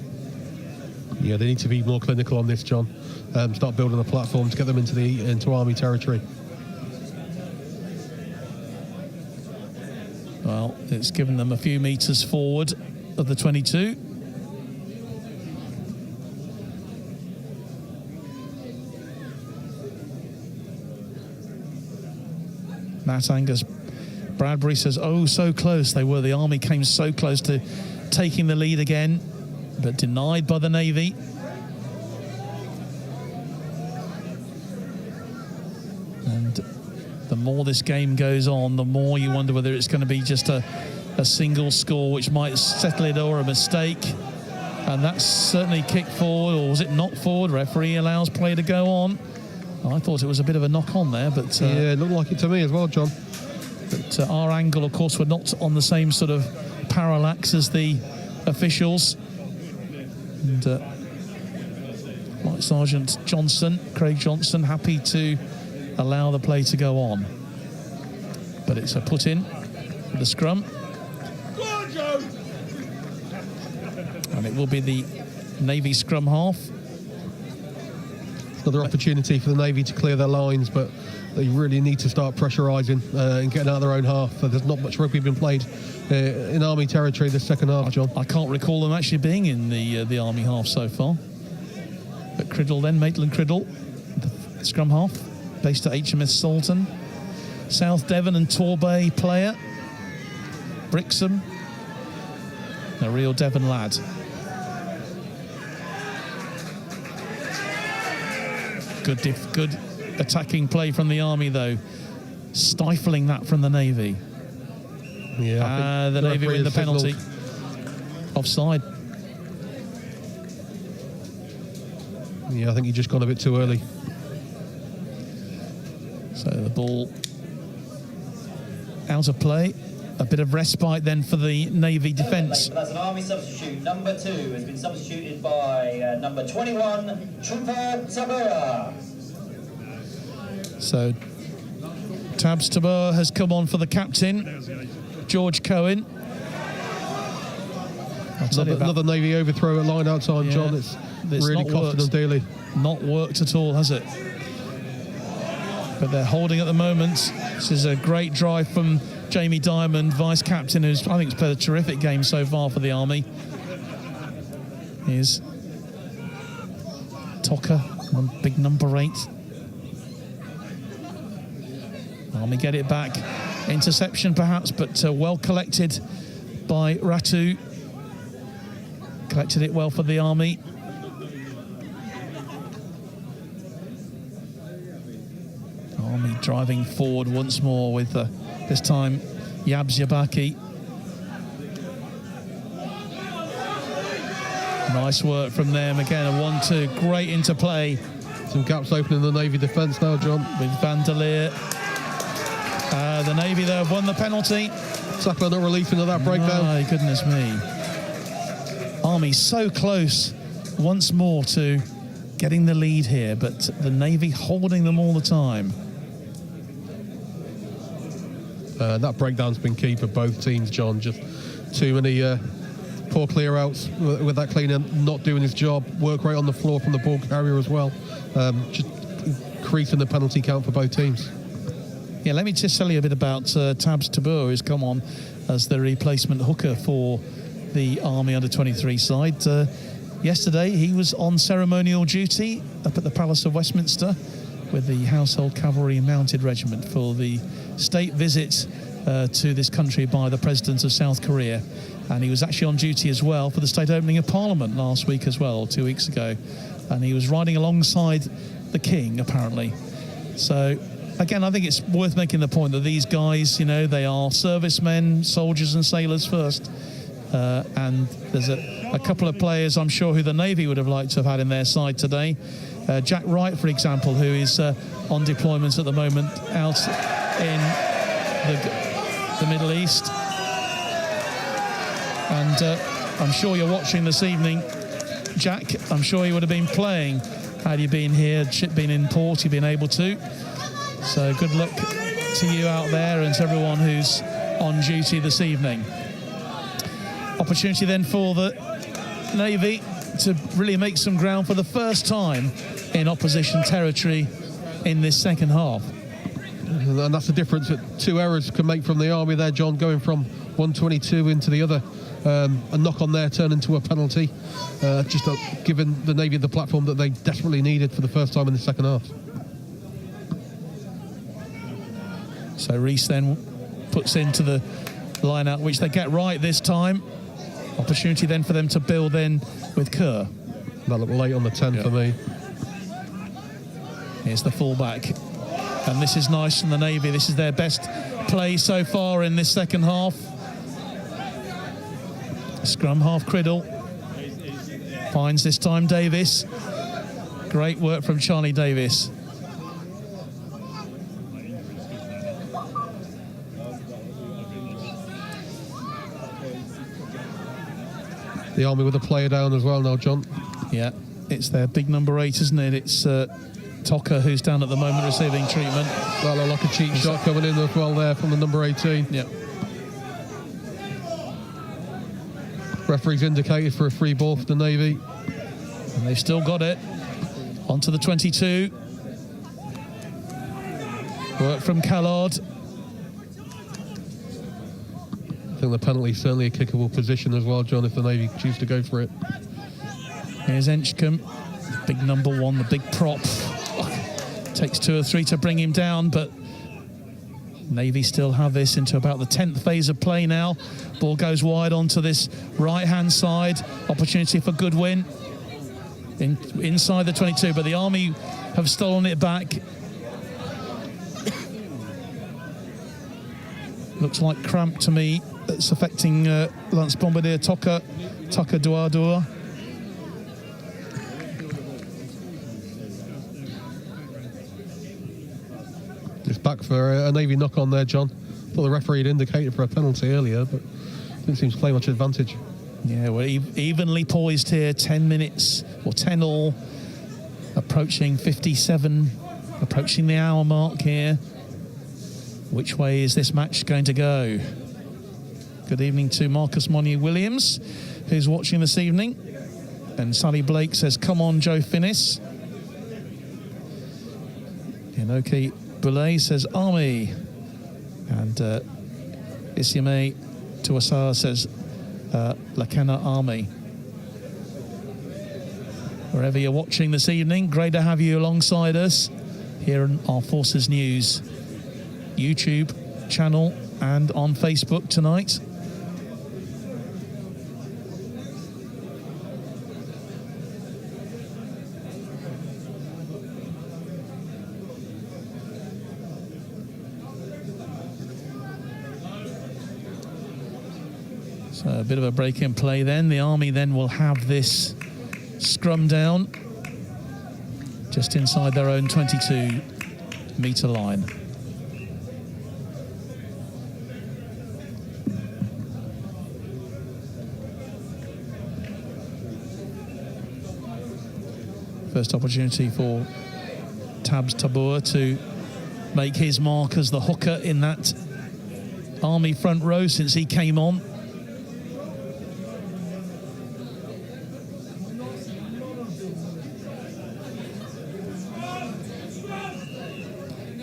Yeah, they need to be more clinical on this, John. Start building a platform to get them into Army territory. Well, it's given them a few metres forward of the 22. Matt Angus Bradbury says, oh, so close they were. The Army came so close to taking the lead again, but denied by the Navy. And the more this game goes on, the more you wonder whether it's going to be just a single score which might settle it, or a mistake. And that's certainly kicked forward, or was it knocked forward? Referee allows play to go on. I thought it was a bit of a knock on there, but yeah, it looked like it to me as well, John. But our angle, of course, we're not on the same sort of parallax as the officials. And Flight Sergeant Johnson, Craig Johnson, happy to allow the play to go on. But it's a put in for the scrum. And it will be the Navy scrum half. Another opportunity for the Navy to clear their lines, but they really need to start pressurising and getting out of their own half. There's not much rugby been played in Army territory this second half, John. I can't recall them actually being in the Army half so far. But Criddle then, Maitland Criddle, the scrum half, based at HMS Salton. South Devon and Torbay player. Brixham, a real Devon lad. Good attacking play from the Army, though. Stifling that from the Navy. Yeah, the Navy win the penalty. Offside. Yeah, I think he just gone a bit too early. So the ball out of play. A bit of respite then for the Navy defence. That's an Army substitute. Number 2 has been substituted by number 21, Trooper Tabora. So Tabs Tabor has come on for the captain, George Cohen. Another Navy overthrow at line-out time, John. It's really costing them dearly. Not worked at all, has it? But they're holding at the moment. This is a great drive from Jamie Diamond, vice-captain, who's, I think, has played a terrific game so far for the Army. Here's Tocker, big number 8. Army get it back. Interception, perhaps, but well collected by Ratu. Collected it well for the Army. Army driving forward once more with this time Yabs Yabaki. Nice work from them. Again, a 1-2. Great interplay. Some gaps open in the Navy defence now, John. With Vandalier. The Navy, though, have won the penalty. Sackler not releasing of that breakdown. My goodness me. Army so close once more to getting the lead here, but the Navy holding them all the time. That breakdown's been key for both teams, John. Just too many poor clear-outs with that cleaner not doing his job. Work rate on the floor from the ball carrier as well. Just increasing the penalty count for both teams. Yeah, let me just tell you a bit about Tabs Tabur, who's come on as the replacement hooker for the Army Under-23 side. Yesterday, he was on ceremonial duty up at the Palace of Westminster with the Household Cavalry Mounted Regiment for the state visit to this country by the President of South Korea. And he was actually on duty as well for the state opening of Parliament last week as well, 2 weeks ago. And he was riding alongside the King, apparently. So, again, I think it's worth making the point that these guys, you know, they are servicemen, soldiers and sailors first. And there's a couple of players, I'm sure, who the Navy would have liked to have had in their side today. Jack Wright, for example, who is on deployment at the moment out in the Middle East. And I'm sure you're watching this evening. Jack, I'm sure he would have been playing had you been here, been in port, you've been able to. So good luck to you out there and to everyone who's on duty this evening. Opportunity then for the Navy to really make some ground for the first time in opposition territory in this second half. And that's the difference that 2 errors can make from the Army there, John, going from 122 into the other. A knock on there turned into a penalty, just giving the Navy the platform that they desperately needed for the first time in the second half. So Reese then puts into the line-out, which they get right this time. Opportunity then for them to build in with Kerr. That looked late on the 10 for me. Here's the fullback. And this is nice from the Navy. This is their best play so far in this second half. Scrum half Criddle. Finds this time Davis. Great work from Charlie Davis. The Army with a player down as well now, John. Yeah, it's their big number 8, isn't it? It's Tocker who's down at the moment receiving treatment. That looked like a cheap shot coming in as well there from the number 18. Yeah. Referee's indicated for a free ball for the Navy. And they've still got it. Onto the 22. Work from Callard. I think the penalty's certainly a kickable position as well, John, if the Navy choose to go for it. Here's Enchcombe, big number 1, the big prop. Takes 2 or 3 to bring him down, but Navy still have this into about the 10th phase of play now. Ball goes wide onto this right-hand side. Opportunity for Goodwin inside the 22, but the Army have stolen it back. Looks like cramp to me. That's affecting Lance Bombardier Tucker Duardua. It's back for a Navy knock on there, John. Thought the referee had indicated for a penalty earlier, but didn't seem to play much advantage. Yeah, we're evenly poised here. 10 minutes, or 10 all. Approaching 57, approaching the hour mark here. Which way is this match going to go? Good evening to Marcus Monnier-Williams, who's watching this evening. And Sally Blake says, come on, Joe Finnis. Inoki Boulay says, Army. And Isiame Tuasara says, Lakana Army. Wherever you're watching this evening, great to have you alongside us here on our Forces News YouTube channel and on Facebook tonight. So a bit of a break in play then. The Army then will have this scrum down just inside their own 22-metre line. First opportunity for Tabs Tabua to make his mark as the hooker in that Army front row since he came on.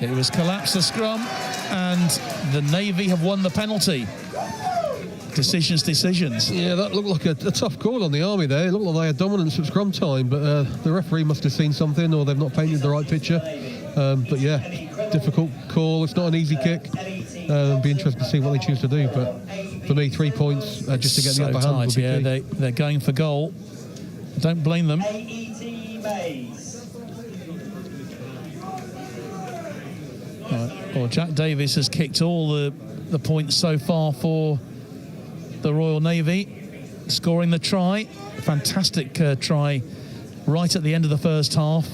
It was collapse the scrum, and the Navy have won the penalty. Decisions. Yeah, that looked like a tough call on the Army there. It looked like they had dominance at scrum time, but the referee must have seen something, or they've not painted the right picture. But yeah, difficult call. It's not an easy kick. Be interested to see what they choose to do. But for me, 3 points just to get the upper hand would be key. They're going for goal. I don't blame them. Well, Jack Davis has kicked all the points so far for the Royal Navy, scoring the try. Fantastic try right at the end of the first half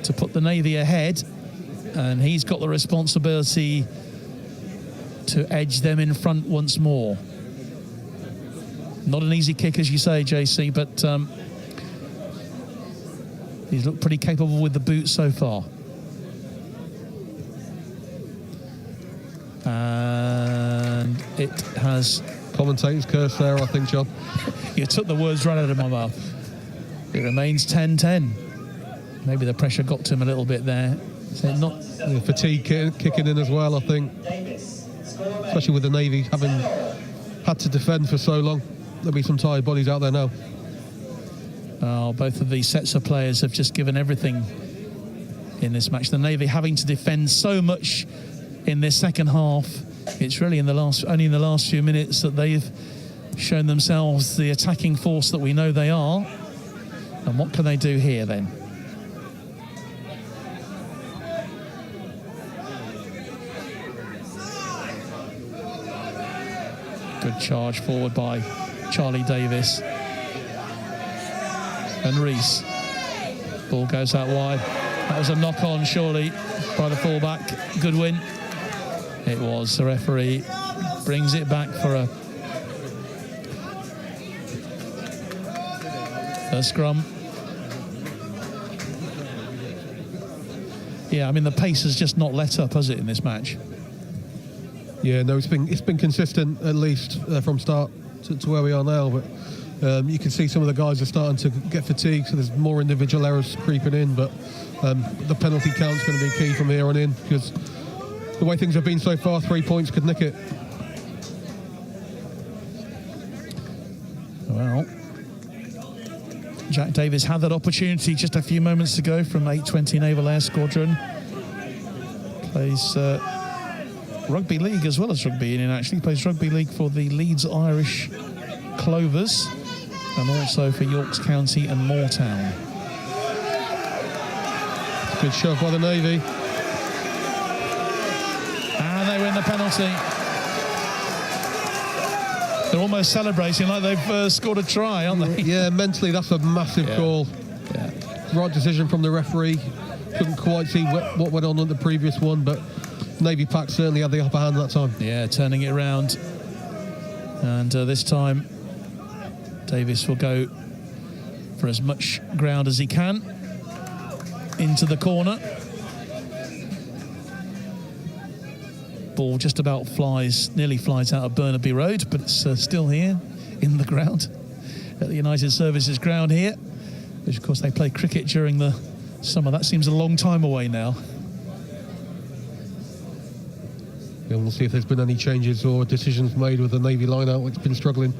to put the Navy ahead, and he's got the responsibility to edge them in front once more. Not an easy kick, as you say, JC, but he's looked pretty capable with the boot so far. And it has... Commentator's curse there, I think, John. You took the words right out of my mouth. It remains 10-10. Maybe the pressure got to him a little bit there. So not fatigue kicking in as well, I think. Especially with the Navy having had to defend for so long. There'll be some tired bodies out there now. Both of these sets of players have just given everything in this match. The Navy having to defend so much in this second half. It's really only in the last few minutes that they've shown themselves the attacking force that we know they are. And what can they do here then? Good charge forward by Charlie Davis. And Reese. Ball goes out wide. That was a knock-on, surely, by the fullback. Good win. It was. The referee brings it back for a scrum. Yeah, I mean, the pace has just not let up, has it, in this match? Yeah, no, it's been consistent, at least from start to where we are now. But you can see some of the guys are starting to get fatigued, so there's more individual errors creeping in. But the penalty count's going to be key from here on in, because the way things have been so far, 3 points could nick it. Well, Jack Davis had that opportunity just a few moments ago from 820 Naval Air Squadron. Plays rugby league as well as rugby union, actually. Plays rugby league for the Leeds Irish Clovers and also for Yorks County and Moortown. Good shove by the Navy. penalty. They're almost celebrating like they've scored a try, aren't they? Yeah, mentally that's a massive call. Yeah. Right decision from the referee. Couldn't quite see what went on at the previous one, but Navy Pack certainly had the upper hand that time. Yeah, turning it around. And this time, Davis will go for as much ground as he can into the corner. Ball just about nearly flies out of Burnaby Road, but it's still here in the ground at the United Services ground here, which of course they play cricket during the summer. That seems a long time away now. Yeah, we'll see if there's been any changes or decisions made with the Navy line-out, which has been struggling.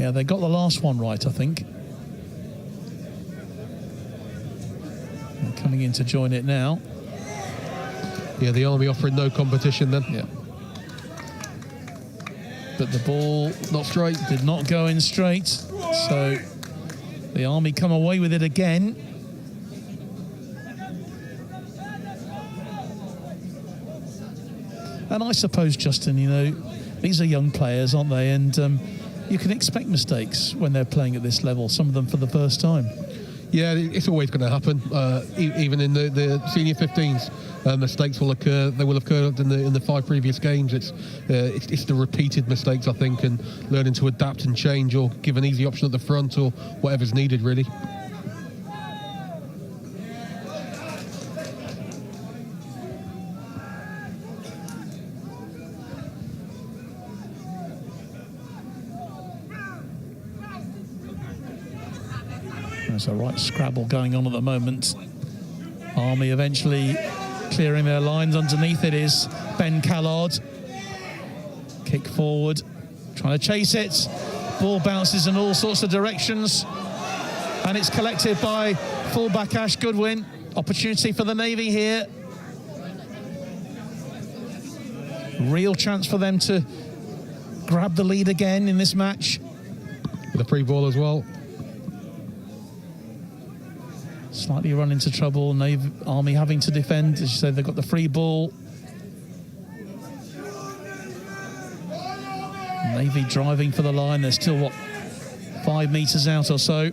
Yeah, they got the last one right, I think. And coming in to join it now. Yeah, the Army offering no competition then. Yeah. But the ball not straight. Did not go in straight. So the Army come away with it again. And I suppose, Justin, you know, these are young players, aren't they? And you can expect mistakes when they're playing at this level, some of them for the first time. Yeah, it's always going to happen. Even in the senior 15s, mistakes will occur. They will have occurred in the 5 previous games. It's the repeated mistakes, I think, and learning to adapt and change, or give an easy option at the front, or whatever's needed, really. There's a right scrabble going on at the moment. Army eventually clearing their lines. Underneath it is Ben Callard. Kick forward, trying to chase it. Ball bounces in all sorts of directions. And it's collected by fullback Ash Goodwin. Opportunity for the Navy here. Real chance for them to grab the lead again in this match. With a free ball as well. Slightly run into trouble. Navy, Army having to defend. As you say, they've got the free ball. Navy driving for the line. They're still, 5 metres out or so.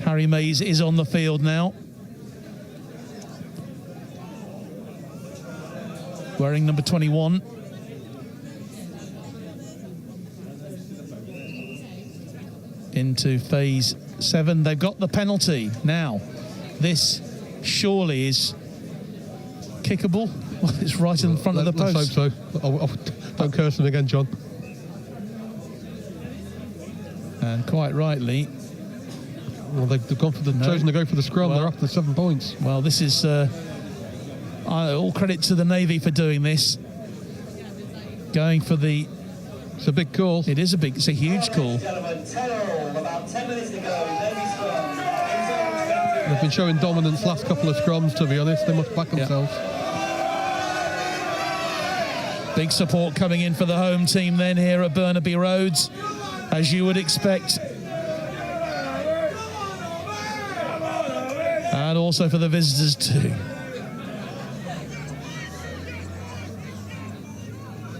Harry Mays is on the field now. Wearing number 21. Into phase 7. They've got the penalty. Now, this surely is kickable. Well, it's right in front of the post. Let's hope so. Don't curse them again, John. And quite rightly. Well, they've chosen to go for the scrum. They're after 7 points. Well, this is all credit to the Navy for doing this. Going for the... It's a big call. It's a huge call. About 10 minutes to go, Navy scrum. They've been showing dominance last couple of scrums, to be honest. They must back themselves. Big support coming in for the home team then here at Burnaby Road, as you would expect. And also for the visitors too.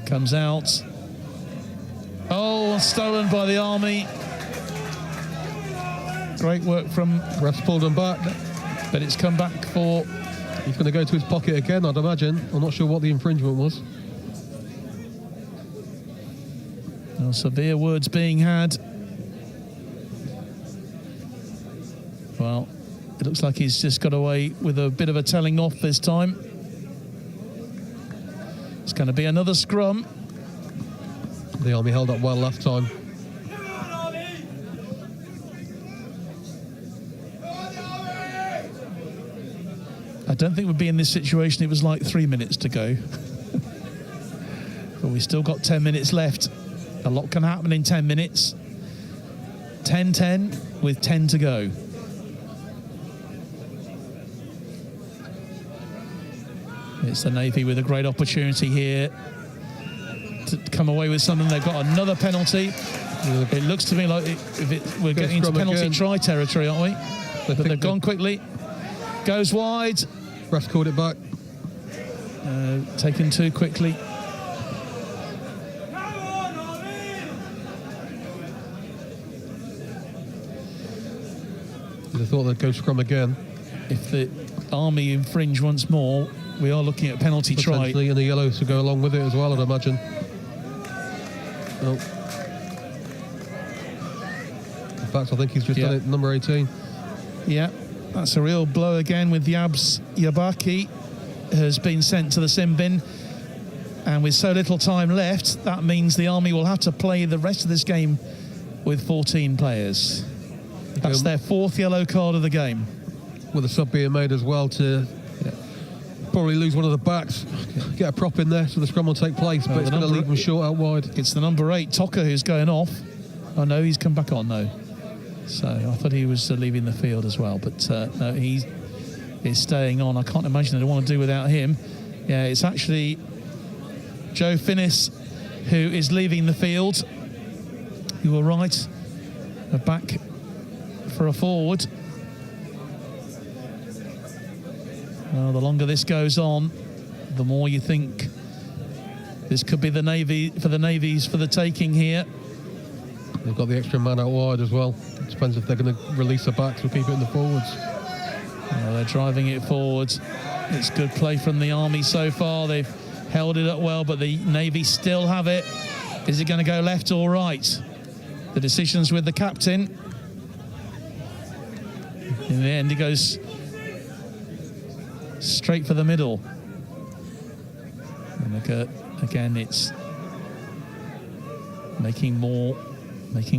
Comes out. Oh, stolen by the Army. Great work from... Ref's pulled him back. But it's come back for... He's going to go to his pocket again, I'd imagine. I'm not sure what the infringement was. Well, severe words being had. Well, it looks like he's just got away with a bit of a telling off this time. It's going to be another scrum. The Army held up well last time. I don't think we'd be in this situation. It was like 3 minutes to go. But we still got 10 minutes left. A lot can happen in 10 minutes. 10-10 with 10 to go. It's the Navy with a great opportunity here to come away with something. They've got another penalty. It looks to me like we're getting into penalty try territory, aren't we? But they've gone quickly. Goes wide. Ref's called it back. taken too quickly. I thought they'd go scrum again. If the Army infringe once more, we are looking at penalty try. Potentially, and the yellow to go along with it as well, I'd imagine. Oh. In fact, I think he's just done it, number 18. Yeah, that's a real blow again with Yabs Yabaki has been sent to the sin bin. And with so little time left, that means the Army will have to play the rest of this game with 14 players. That's their 4th yellow card of the game. With a sub being made as well to probably lose one of the backs, get a prop in there so the scrum will take place, but it's going to leave them short out wide. It's the number 8, Toka, who's going off. Oh no, he's come back on, no. So I thought he was leaving the field as well, but no, he is staying on. I can't imagine they want to do without him. Yeah, it's actually Joe Finnis who is leaving the field. You were right. Back for a forward. Well, the longer this goes on, the more you think this could be the Navies for the taking here. They've got the extra man out wide as well. It depends if they're going to release the backs or keep it in the forwards. Well, they're driving it forwards. It's good play from the Army so far. They've held it up well, but the Navy still have it. Is it going to go left or right? The decision's with the captain. In the end, he goes straight for the middle. And again, it's making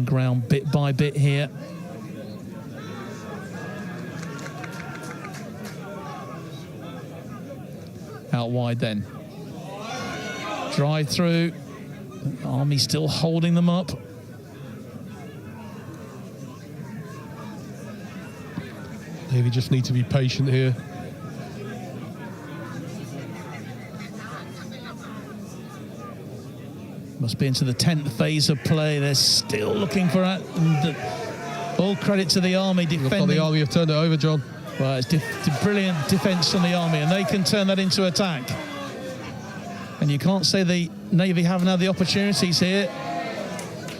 ground bit by bit here. Out wide then. Drive through. Army still holding them up. Navy just need to be patient here. Must be into the 10th phase of play. They're still looking for it. All credit to the Army defending. The Army have turned it over, John. Well, it's brilliant defence from the Army, and they can turn that into attack. And you can't say the Navy haven't had the opportunities here.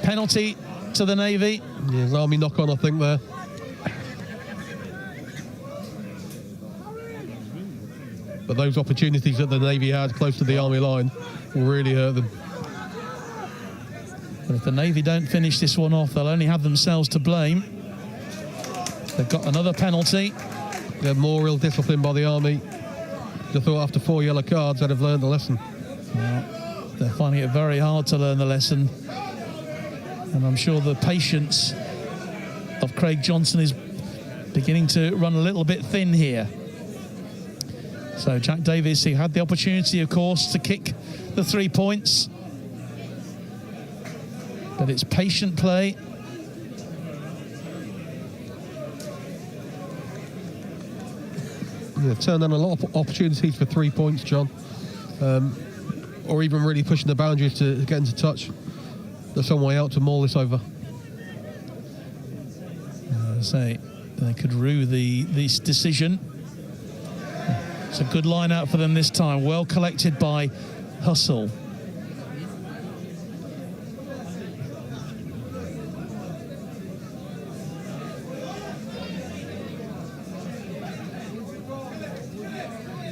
Penalty to the Navy. Yeah, Army knock on, I think, there. But those opportunities that the Navy had close to the Army line will really hurt them. But if the Navy don't finish this one off, they'll only have themselves to blame. They've got another penalty. They had more real discipline by the Army. I thought after 4 yellow cards, they'd have learned the lesson. Well, they're finding it very hard to learn the lesson. And I'm sure the patience of Craig Johnson is beginning to run a little bit thin here. So Jack Davies, he had the opportunity, of course, to kick the 3 points. But it's patient play. Yeah, turned down a lot of opportunities for 3 points, John. Or even really pushing the boundaries to get into touch. There's some way out to maul this over. Say they could rue this decision. It's a good line out for them this time. Well collected by Hustle.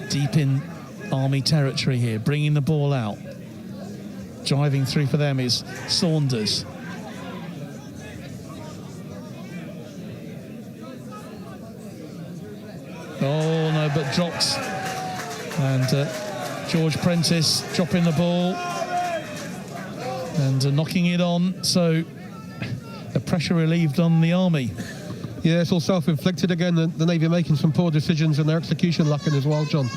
Deep in Army territory here, bringing the ball out. Driving through for them is Saunders. Oh no, but dropped. And George Prentice dropping the ball and knocking it on. So the pressure relieved on the Army. Yeah, it's all self-inflicted again. The Navy making some poor decisions and their execution lacking as well, John.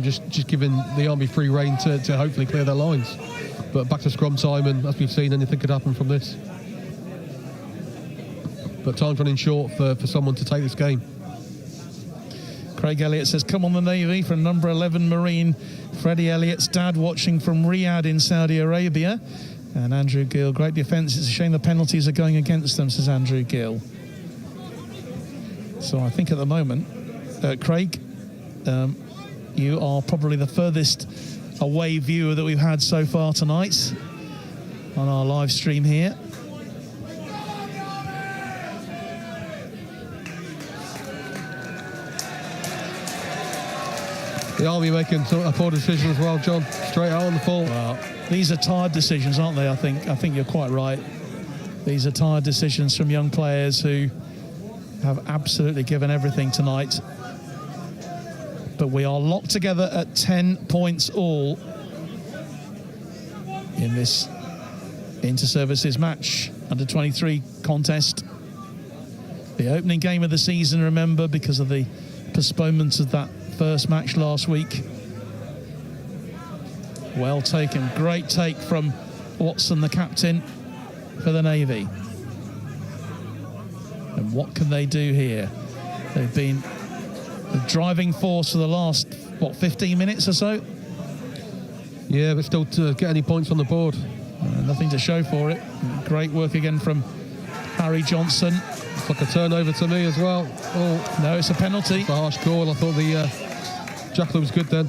Just giving the Army free rein to hopefully clear their lines. But back to scrum time, and as we've seen, anything could happen from this. But time's running short for someone to take this game. Craig Elliott says, come on the Navy, from number 11 Marine. Freddie Elliott's dad watching from Riyadh in Saudi Arabia. And Andrew Gill, great defence. It's a shame the penalties are going against them, says Andrew Gill. So I think at the moment, Craig, You are probably the furthest away viewer that we've had so far tonight on our live stream here. The Army making a poor decision as well, John. Straight out on the full. Well, these are tired decisions, aren't they? I think you're quite right. These are tired decisions from young players who have absolutely given everything tonight. But we are locked together at 10 points all in this inter-services match, under-23 contest. The opening game of the season, remember, because of the postponement of that first match last week. Well taken, great take from Watson, the captain for the Navy. And what can they do here? They've been the driving force for the last, 15 minutes or so? Yeah, but still to get any points on the board. Nothing to show for it. Great work again from Harry Johnson. It's like a turnover to me as well. Oh, no, it's a penalty. It's a harsh call. I thought the Jackal was good then.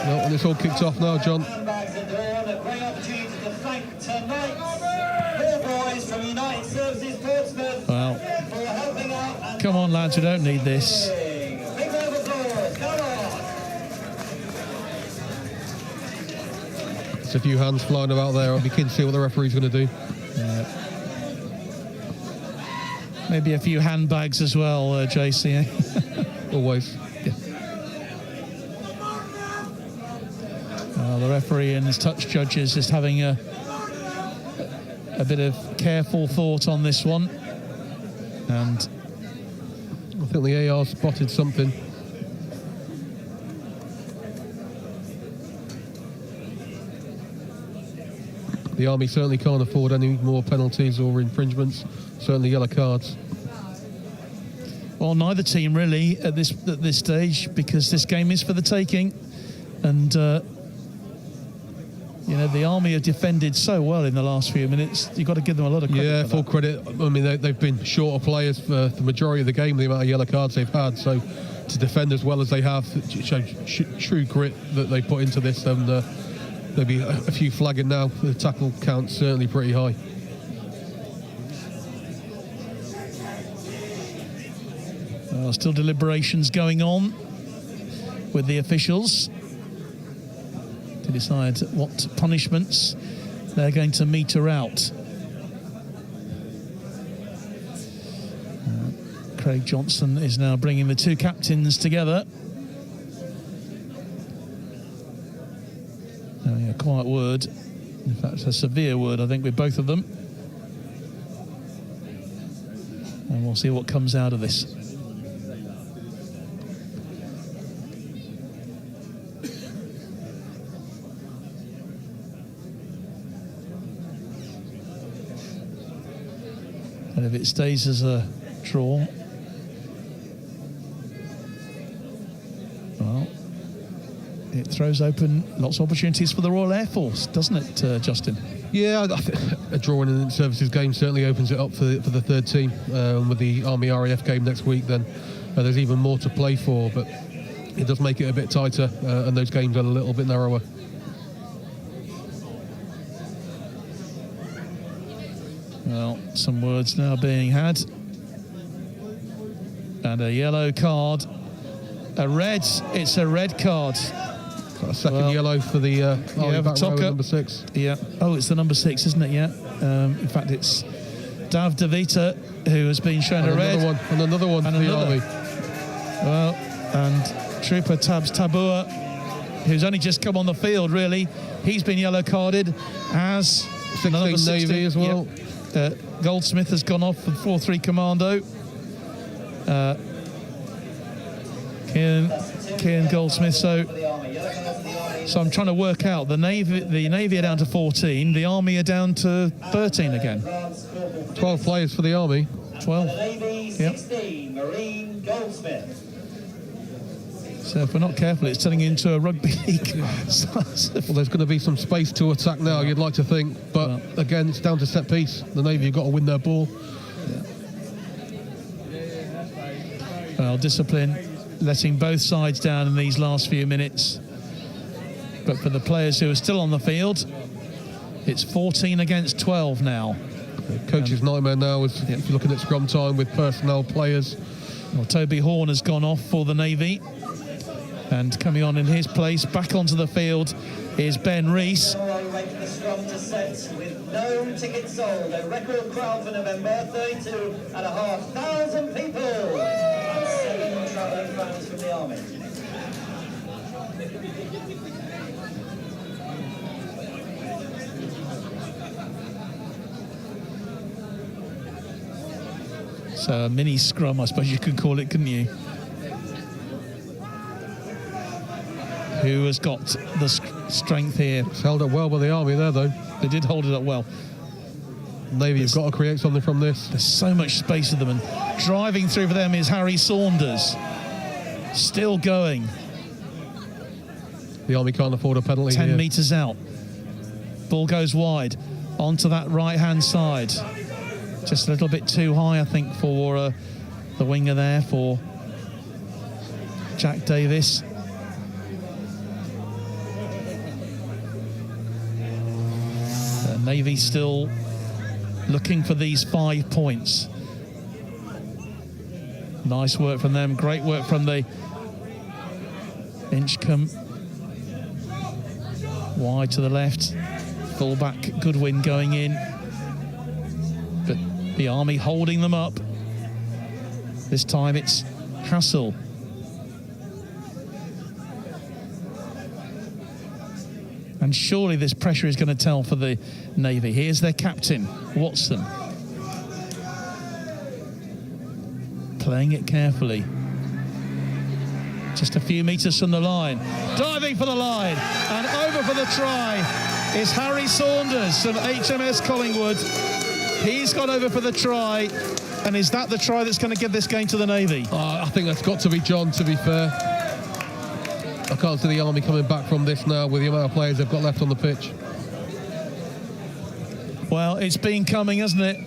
No, and it's all kicked off now, John. A great opportunity to thank tonight's boys from United Services Portsmouth Well, for helping out. And come on, lads, we don't need this. big round of applause. Come on. There's a few hands flying about there. I'll be keen to see what the referee's going to do. Maybe a few handbags as well, JC. Always. The referee and his touch judges just having a bit of careful thought on this one. And I think the AR spotted something. The Army certainly can't afford any more penalties or infringements, certainly yellow cards. Well, neither team really at this stage, because this game is for the taking. And you know, the Army have defended so well in the last few minutes. You've got to give them a lot of credit. Yeah, for full that. credit. I mean, they've been shorter players for the majority of the game, the amount of yellow cards they've had. So to defend as well as they have, show true grit that they put into this. And there'll be a few flagging now. The tackle count's certainly pretty high. Still deliberations going on with the officials to decide what punishments they're going to meter out. Craig Johnson is now bringing the two captains together. A quiet word, in fact a severe word I think with both of them. And we'll see what comes out of this. And if it stays as a draw, well, it throws open lots of opportunities for the Royal Air Force, doesn't it, Justin? Yeah, I think a draw in an services game certainly opens it up for the third team. With the Army RAF game next week, then there's even more to play for, but it does make it a bit tighter, and those games are a little bit narrower. Well, some words now being had. And a yellow card. A red. It's a red card. Got a second yellow for the back row, number 6. Yeah. Oh, it's the number 6, isn't it? Yeah. In fact, it's Dav DeVita who has been shown a red. Another one for the Army. Well, and Trooper Tabs Tabua, who's only just come on the field, really. He's been yellow carded as 16 Navy as well. Yep. Goldsmith has gone off for 4-3 Commando. Kieran Goldsmith. So I'm trying to work out the Navy are down to 14, the Army are down to 13 again. 12 players for the Army. 12. The Navy, 16, Marine Goldsmith. So if we're not careful, it's turning into a rugby league. Well, there's going to be some space to attack now, you'd like to think. But again, it's down to set piece. The Navy have got to win their ball. Well, discipline, letting both sides down in these last few minutes. But for the players who are still on the field, it's 14 against 12 now. Coach's nightmare now is if you're looking at scrum time with personnel players. Well, Toby Horn has gone off for the Navy. And coming on in his place, back onto the field, is Ben Rees. Wait for the scrum to set with no tickets sold. A record crowd for November, 32,500 people. And 7 travelling fans from the Army. So a mini scrum, I suppose you could call it, couldn't you? Who has got the strength here? It's held up well by the Army there, though. They did hold it up well. Navy have got to create something from this. There's so much space for them, and driving through for them is Harry Saunders. Still going. The Army can't afford a penalty 10 here. metres out. Ball goes wide onto that right-hand side. Just a little bit too high, I think, for the winger there, for Jack Davis. Navy still looking for these 5 points. Nice work from them. Great work from the Inchcombe. Wide to the left. Fullback Goodwin going in. But the Army holding them up. This time it's Hassel. And surely this pressure is going to tell for the Navy. Here's their captain, Watson. Playing it carefully. Just a few metres from the line. Diving for the line. And over for the try is Harry Saunders from HMS Collingwood. He's gone over for the try. And is that the try that's going to give this game to the Navy? I think that's got to be John, to be fair. I can't see the Army coming back from this now with the amount of players they've got left on the pitch. Well, it's been coming, hasn't it?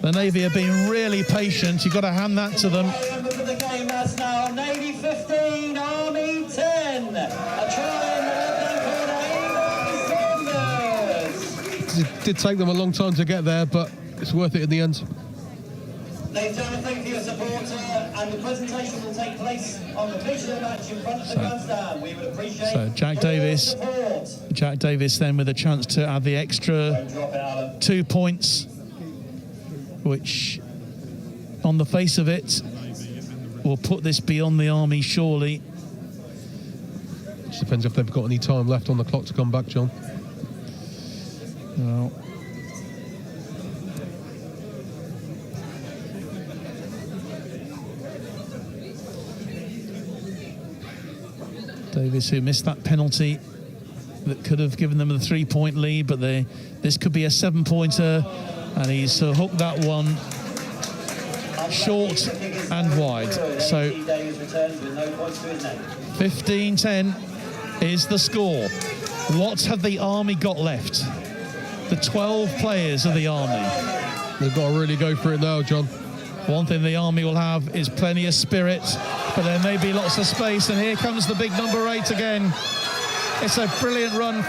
The Navy have been really patient. You've got to hand that to them. The game that's now Navy 15, Army 10. A try in the Harry Saunders. It did take them a long time to get there, but it's worth it in the end. Ladies and gentlemen, thank you for your support, and the presentation will take place on the pitch of the match in front of the grandstand. We would appreciate Jack Davis then with a chance to add the extra 2 points, which on the face of it will put this beyond the Army, surely. Just depends if they've got any time left on the clock to come back, John. Well, Davis, who missed that penalty that could have given them the 3-point lead, but this could be a 7-pointer, and he's hooked that one short and wide. So 15-10 is the score. What have the Army got left? The 12 players of the Army. They've got to really go for it now, John. One thing the Army will have is plenty of spirit, but there may be lots of space, and here comes the big number 8 again. It's a brilliant run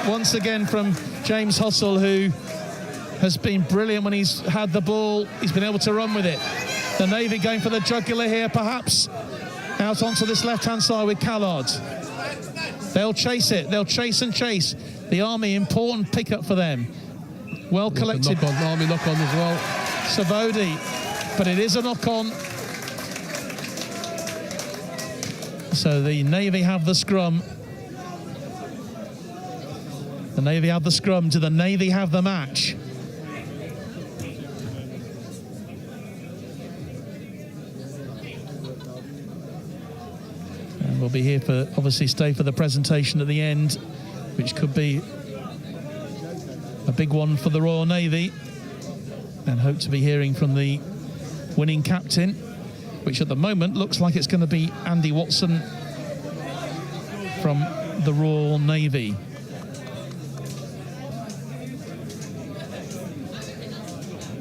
once again from James Hussell, who has been brilliant when he's had the ball. He's been able to run with it. The Navy going for the jugular here, perhaps. Out onto this left-hand side with Callard. They'll chase it. They'll chase and chase. The Army, important pickup for them. Well collected. Army knock-on as well. Savodi, but it is a knock-on. So the Navy have the scrum. The Navy have the scrum. Do the Navy have the match? And we'll be here for, obviously, stay for the presentation at the end, which could be a big one for the Royal Navy, and hope to be hearing from the winning captain. which at the moment looks like it's going to be Andy Watson from the Royal Navy.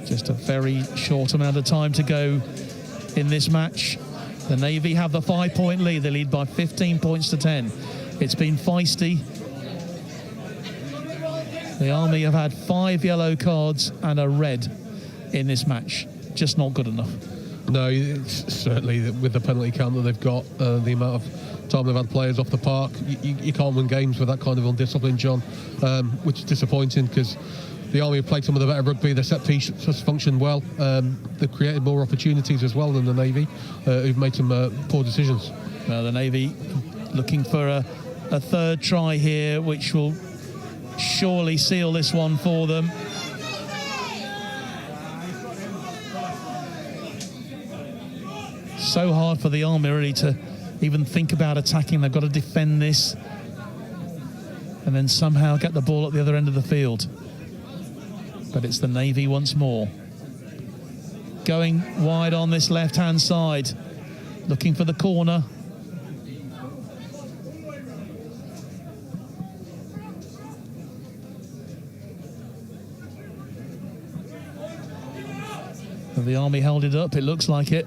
Just a very short amount of time to go in this match. The Navy have the 5-point lead. They lead by 15 points to 10. It's been feisty. The Army have had 5 yellow cards and a red in this match. Just not good enough. No, it's certainly with the penalty count that they've got, the amount of time they've had players off the park, you can't win games with that kind of undiscipline, John, which is disappointing because the Army have played some of the better rugby. Their set piece has functioned well. They've created more opportunities as well than the Navy, who've made some poor decisions. Well, the Navy looking for a third try here, which will surely seal this one for them. So hard for the Army really to even think about attacking. They've got to defend this and then somehow get the ball at the other end of the field. But it's the Navy once more. Going wide on this left-hand side, looking for the corner. And the Army held it up, it looks like it.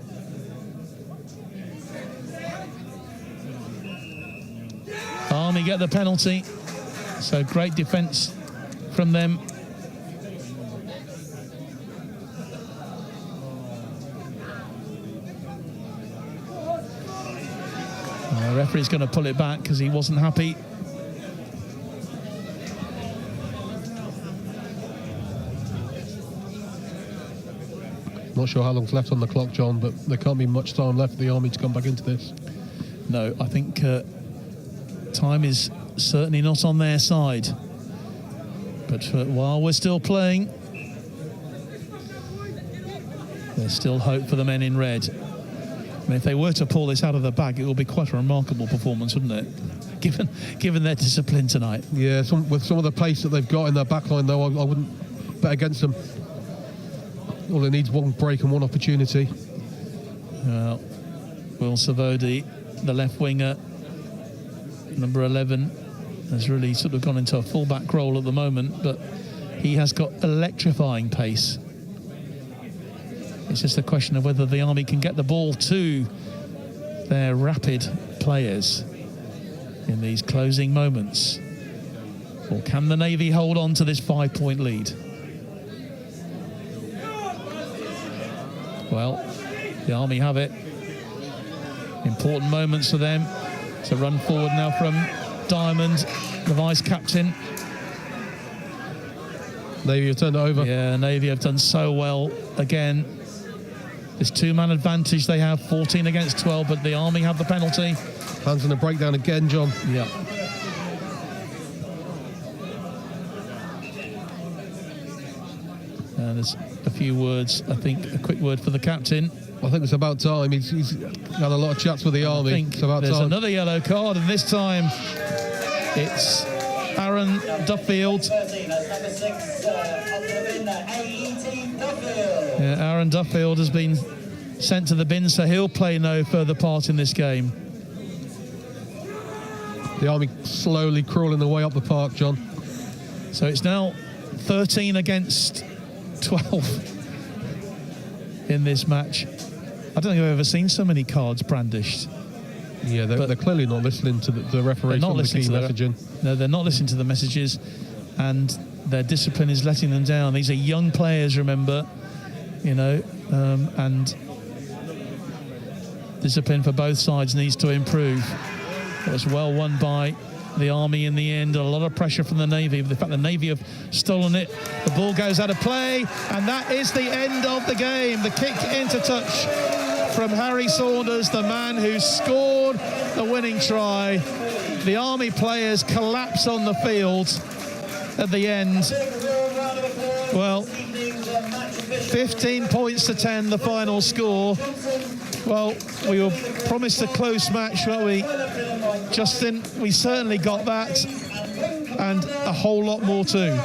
Army get the penalty, so great defence from them. The referee's going to pull it back because he wasn't happy. Not sure how long's left on the clock, John, but there can't be much time left for the Army to come back into this. No, I think time is certainly not on their side. But while we're still playing, there's still hope for the men in red. I mean, if they were to pull this out of the bag, it would be quite a remarkable performance, wouldn't it? Given their discipline tonight. Yeah, with some of the pace that they've got in their backline, though, I wouldn't bet against them. All they need is one break and one opportunity. Will Savodi, the left winger, number 11, has really sort of gone into a full-back role at the moment, but he has got electrifying pace. It's just a question of whether the Army can get the ball to their rapid players in these closing moments. Or can the Navy hold on to this 5-point lead? Well, the Army have it. Important moments for them. It's a run forward now from Diamond, the vice-captain. Navy have turned it over. Yeah, Navy have done so well again. This 2-man advantage they have, 14 against 12, but the Army have the penalty. Hands on the breakdown again, John. Yeah. And there's a few words, I think, a quick word for the captain. I think it's about time. He's had a lot of chats with the Army. I think it's about there's time. Another yellow card, and this time it's Aaron Duffield. Yeah, Aaron Duffield has been sent to the bin, so he'll play no further part in this game. The Army slowly crawling their way up the park, John. So it's now 13 against 12 in this match. I don't think I've ever seen so many cards brandished. Yeah, they're clearly not listening to the referees from the key messaging. No, they're not listening to the messages, and their discipline is letting them down. These are young players, remember, and discipline for both sides needs to improve. It was well won by the Army in the end. A lot of pressure from the Navy. The fact the Navy have stolen it. The ball goes out of play, and that is the end of the game. The kick into touch from Harry Saunders, the man who scored the winning try. The Army players collapse on the field at the end. Well, 15 points to 10, the final score. Well, we were promised a close match, weren't we, Justin? We certainly got that, and a whole lot more too.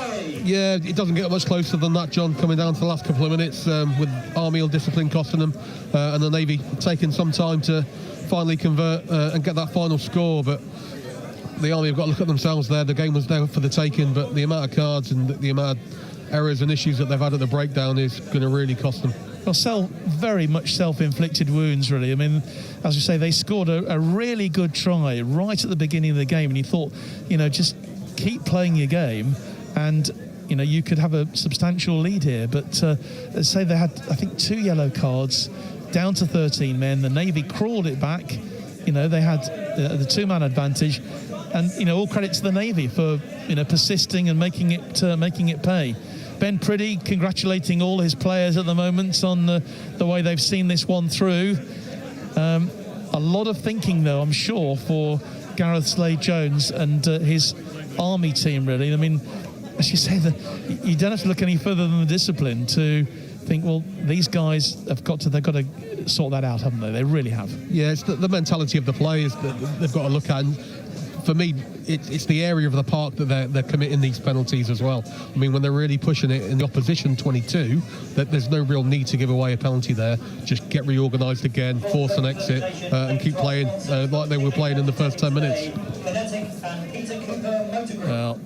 Yeah, it doesn't get much closer than that, John, coming down to the last couple of minutes with Army discipline costing them and the Navy taking some time to finally convert and get that final score. But the Army have got to look at themselves there. The game was there for the taking, but the amount of cards and the amount of errors and issues that they've had at the breakdown is going to really cost them. Well, very much self-inflicted wounds, really. I mean, as you say, they scored a really good try right at the beginning of the game, and you thought, just keep playing your game, and you could have a substantial lead here. But let's say they had, I think, 2 yellow cards, down to 13 men. The Navy crawled it back. They had the 2-man advantage, and all credit to the Navy for persisting and making it pay. Ben Priddy congratulating all his players at the moment on the way they've seen this one through. A lot of thinking, though, I'm sure, for Gareth Slade-Jones and his Army team, really. I mean, as you say, you don't have to look any further than the discipline to think, well, they've got to sort that out, haven't they? They really have. Yeah, it's the mentality of the players that they've got to look at. And for me, it's the area of the park that they're committing these penalties as well. I mean, when they're really pushing it in the opposition 22, that there's no real need to give away a penalty there. Just get reorganised again, force an exit, and keep playing like they were playing in the first 10 minutes. Well,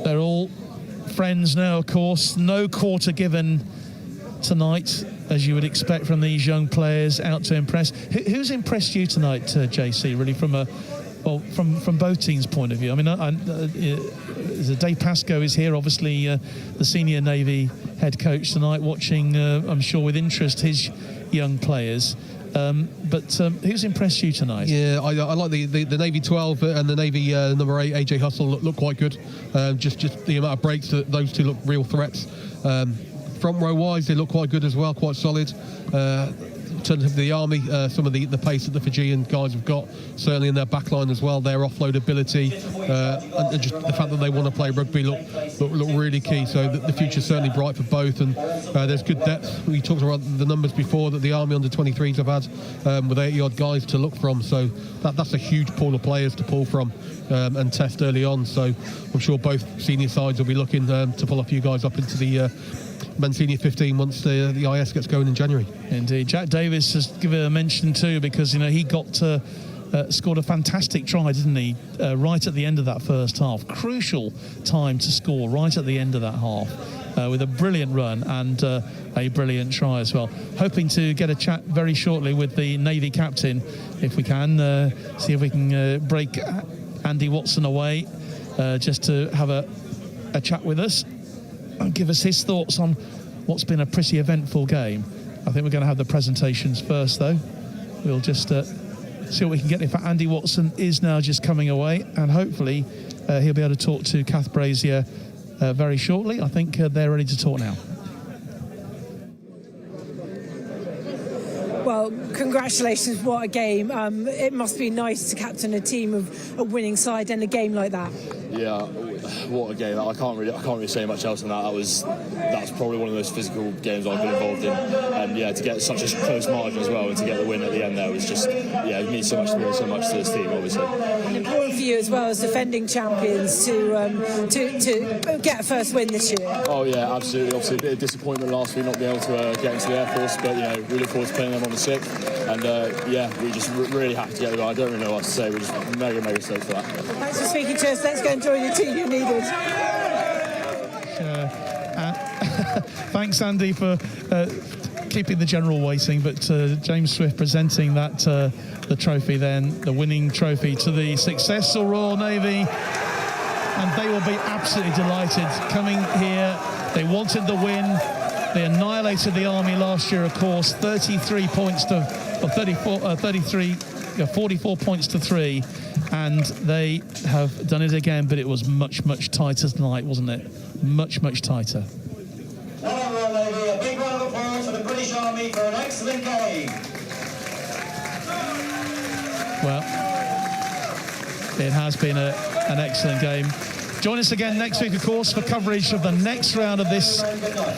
they're all friends now, of course. No quarter given tonight, as you would expect from these young players out to impress. Who's impressed you tonight, JC, really, from both teams' point of view? I mean, Dave Pascoe is here, obviously the senior Navy head coach tonight, watching, I'm sure, with interest his young players. But who's impressed you tonight? Yeah, I like the Navy 12 and the Navy number 8, AJ Hustle, look quite good. Just the amount of breaks, that those two look real threats. Front row wise, they look quite good as well, quite solid. In terms of the Army, some of the pace that the Fijian guys have got, certainly in their backline as well, their offload ability, and just the fact that they want to play rugby look really key. So the future's certainly bright for both, and there's good depth. We talked about the numbers before that the Army under-23s have had, with 80-odd guys to look from. So that's a huge pool of players to pull from and test early on. So I'm sure both senior sides will be looking to pull a few guys up into the men's senior 15 once the IS gets going in January. Indeed. Jack Davis has given a mention too, because he scored a fantastic try, didn't he, right at the end of that first half. Crucial time to score right at the end of that half, with a brilliant run and a brilliant try as well. Hoping to get a chat very shortly with the Navy captain, if we can, see if we can break Andy Watson away, just to have a chat with us and give us his thoughts on what's been a pretty eventful game. I think we're going to have the presentations first, though. We'll just see what we can get. In fact, Andy Watson is now just coming away, and hopefully he'll be able to talk to Kath Brazier very shortly. I think they're ready to talk now. Well, congratulations, what a game. It must be nice to captain a team of a winning side and a game like that. Yeah, what a game. I can't really say much else than that. That's probably one of the most physical games I've been involved in. And yeah, to get such a close margin as well and to get the win at the end there was just, it means so much to me, so much to this team, obviously. And important for you as well as defending champions to get a first win this year. Oh yeah, absolutely. Obviously a bit of disappointment last week not being able to get into the Air Force, but we look forward to playing them on the 6th. And we just really happy to get there. I don't really know what to say. We're just mega stoked for that. Thanks for speaking to us. Let's go and join the team you needed. Thanks, Andy, for keeping the general waiting. But James Swift presenting that the trophy, then the winning trophy to the successful Royal Navy, and they will be absolutely delighted coming here. They wanted the win. They annihilated the Army last year, of course, 44 points to 3, and they have done it again, but it was much tighter tonight, wasn't it? Much tighter. Well done, Royal Navy. A big round of applause for the British Army for an excellent game. Well, it has been an excellent game. Join us again next week, of course, for coverage of the next round of this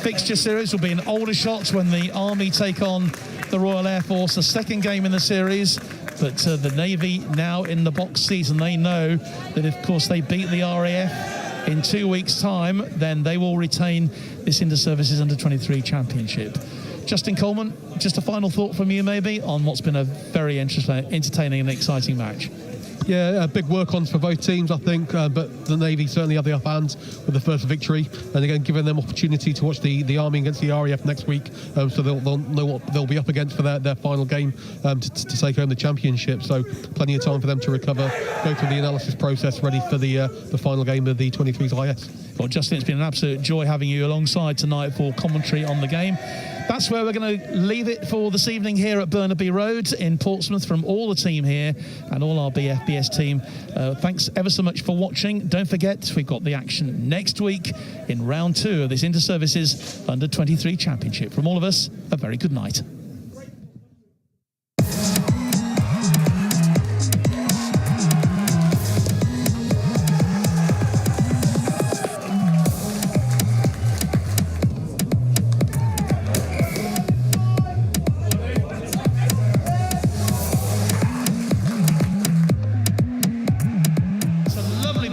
fixture series. Will be in Aldershot when the Army take on the Royal Air Force, the second game in the series. But the Navy now in the box season, they know that, of course, they beat the RAF in 2 weeks' time, then they will retain this Inter-Services Under-23 Championship. Justin Coleman, just a final thought from you maybe on what's been a very entertaining and exciting match. Yeah, big work-ons for both teams, I think, but the Navy certainly have the upper hand with the first victory, and again giving them opportunity to watch the Army against the RAF next week, so they'll know what they'll be up against for their final game to take home the championship. So plenty of time for them to recover, go through the analysis process, ready for the final game of the 23's IS. Well, Justin, it's been an absolute joy having you alongside tonight for commentary on the game. That's where we're going to leave it for this evening here at Burnaby Road in Portsmouth. From all the team here and all our BFBS team, thanks ever so much for watching. Don't forget, we've got the action next week in round 2 of this Inter-Services Under-23 Championship. From all of us, a very good night.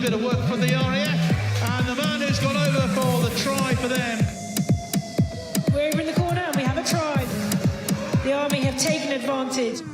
Bit of work from the RAF, and the man who's gone over for the try for them. We're over in the corner and we have a try. The Army have taken advantage.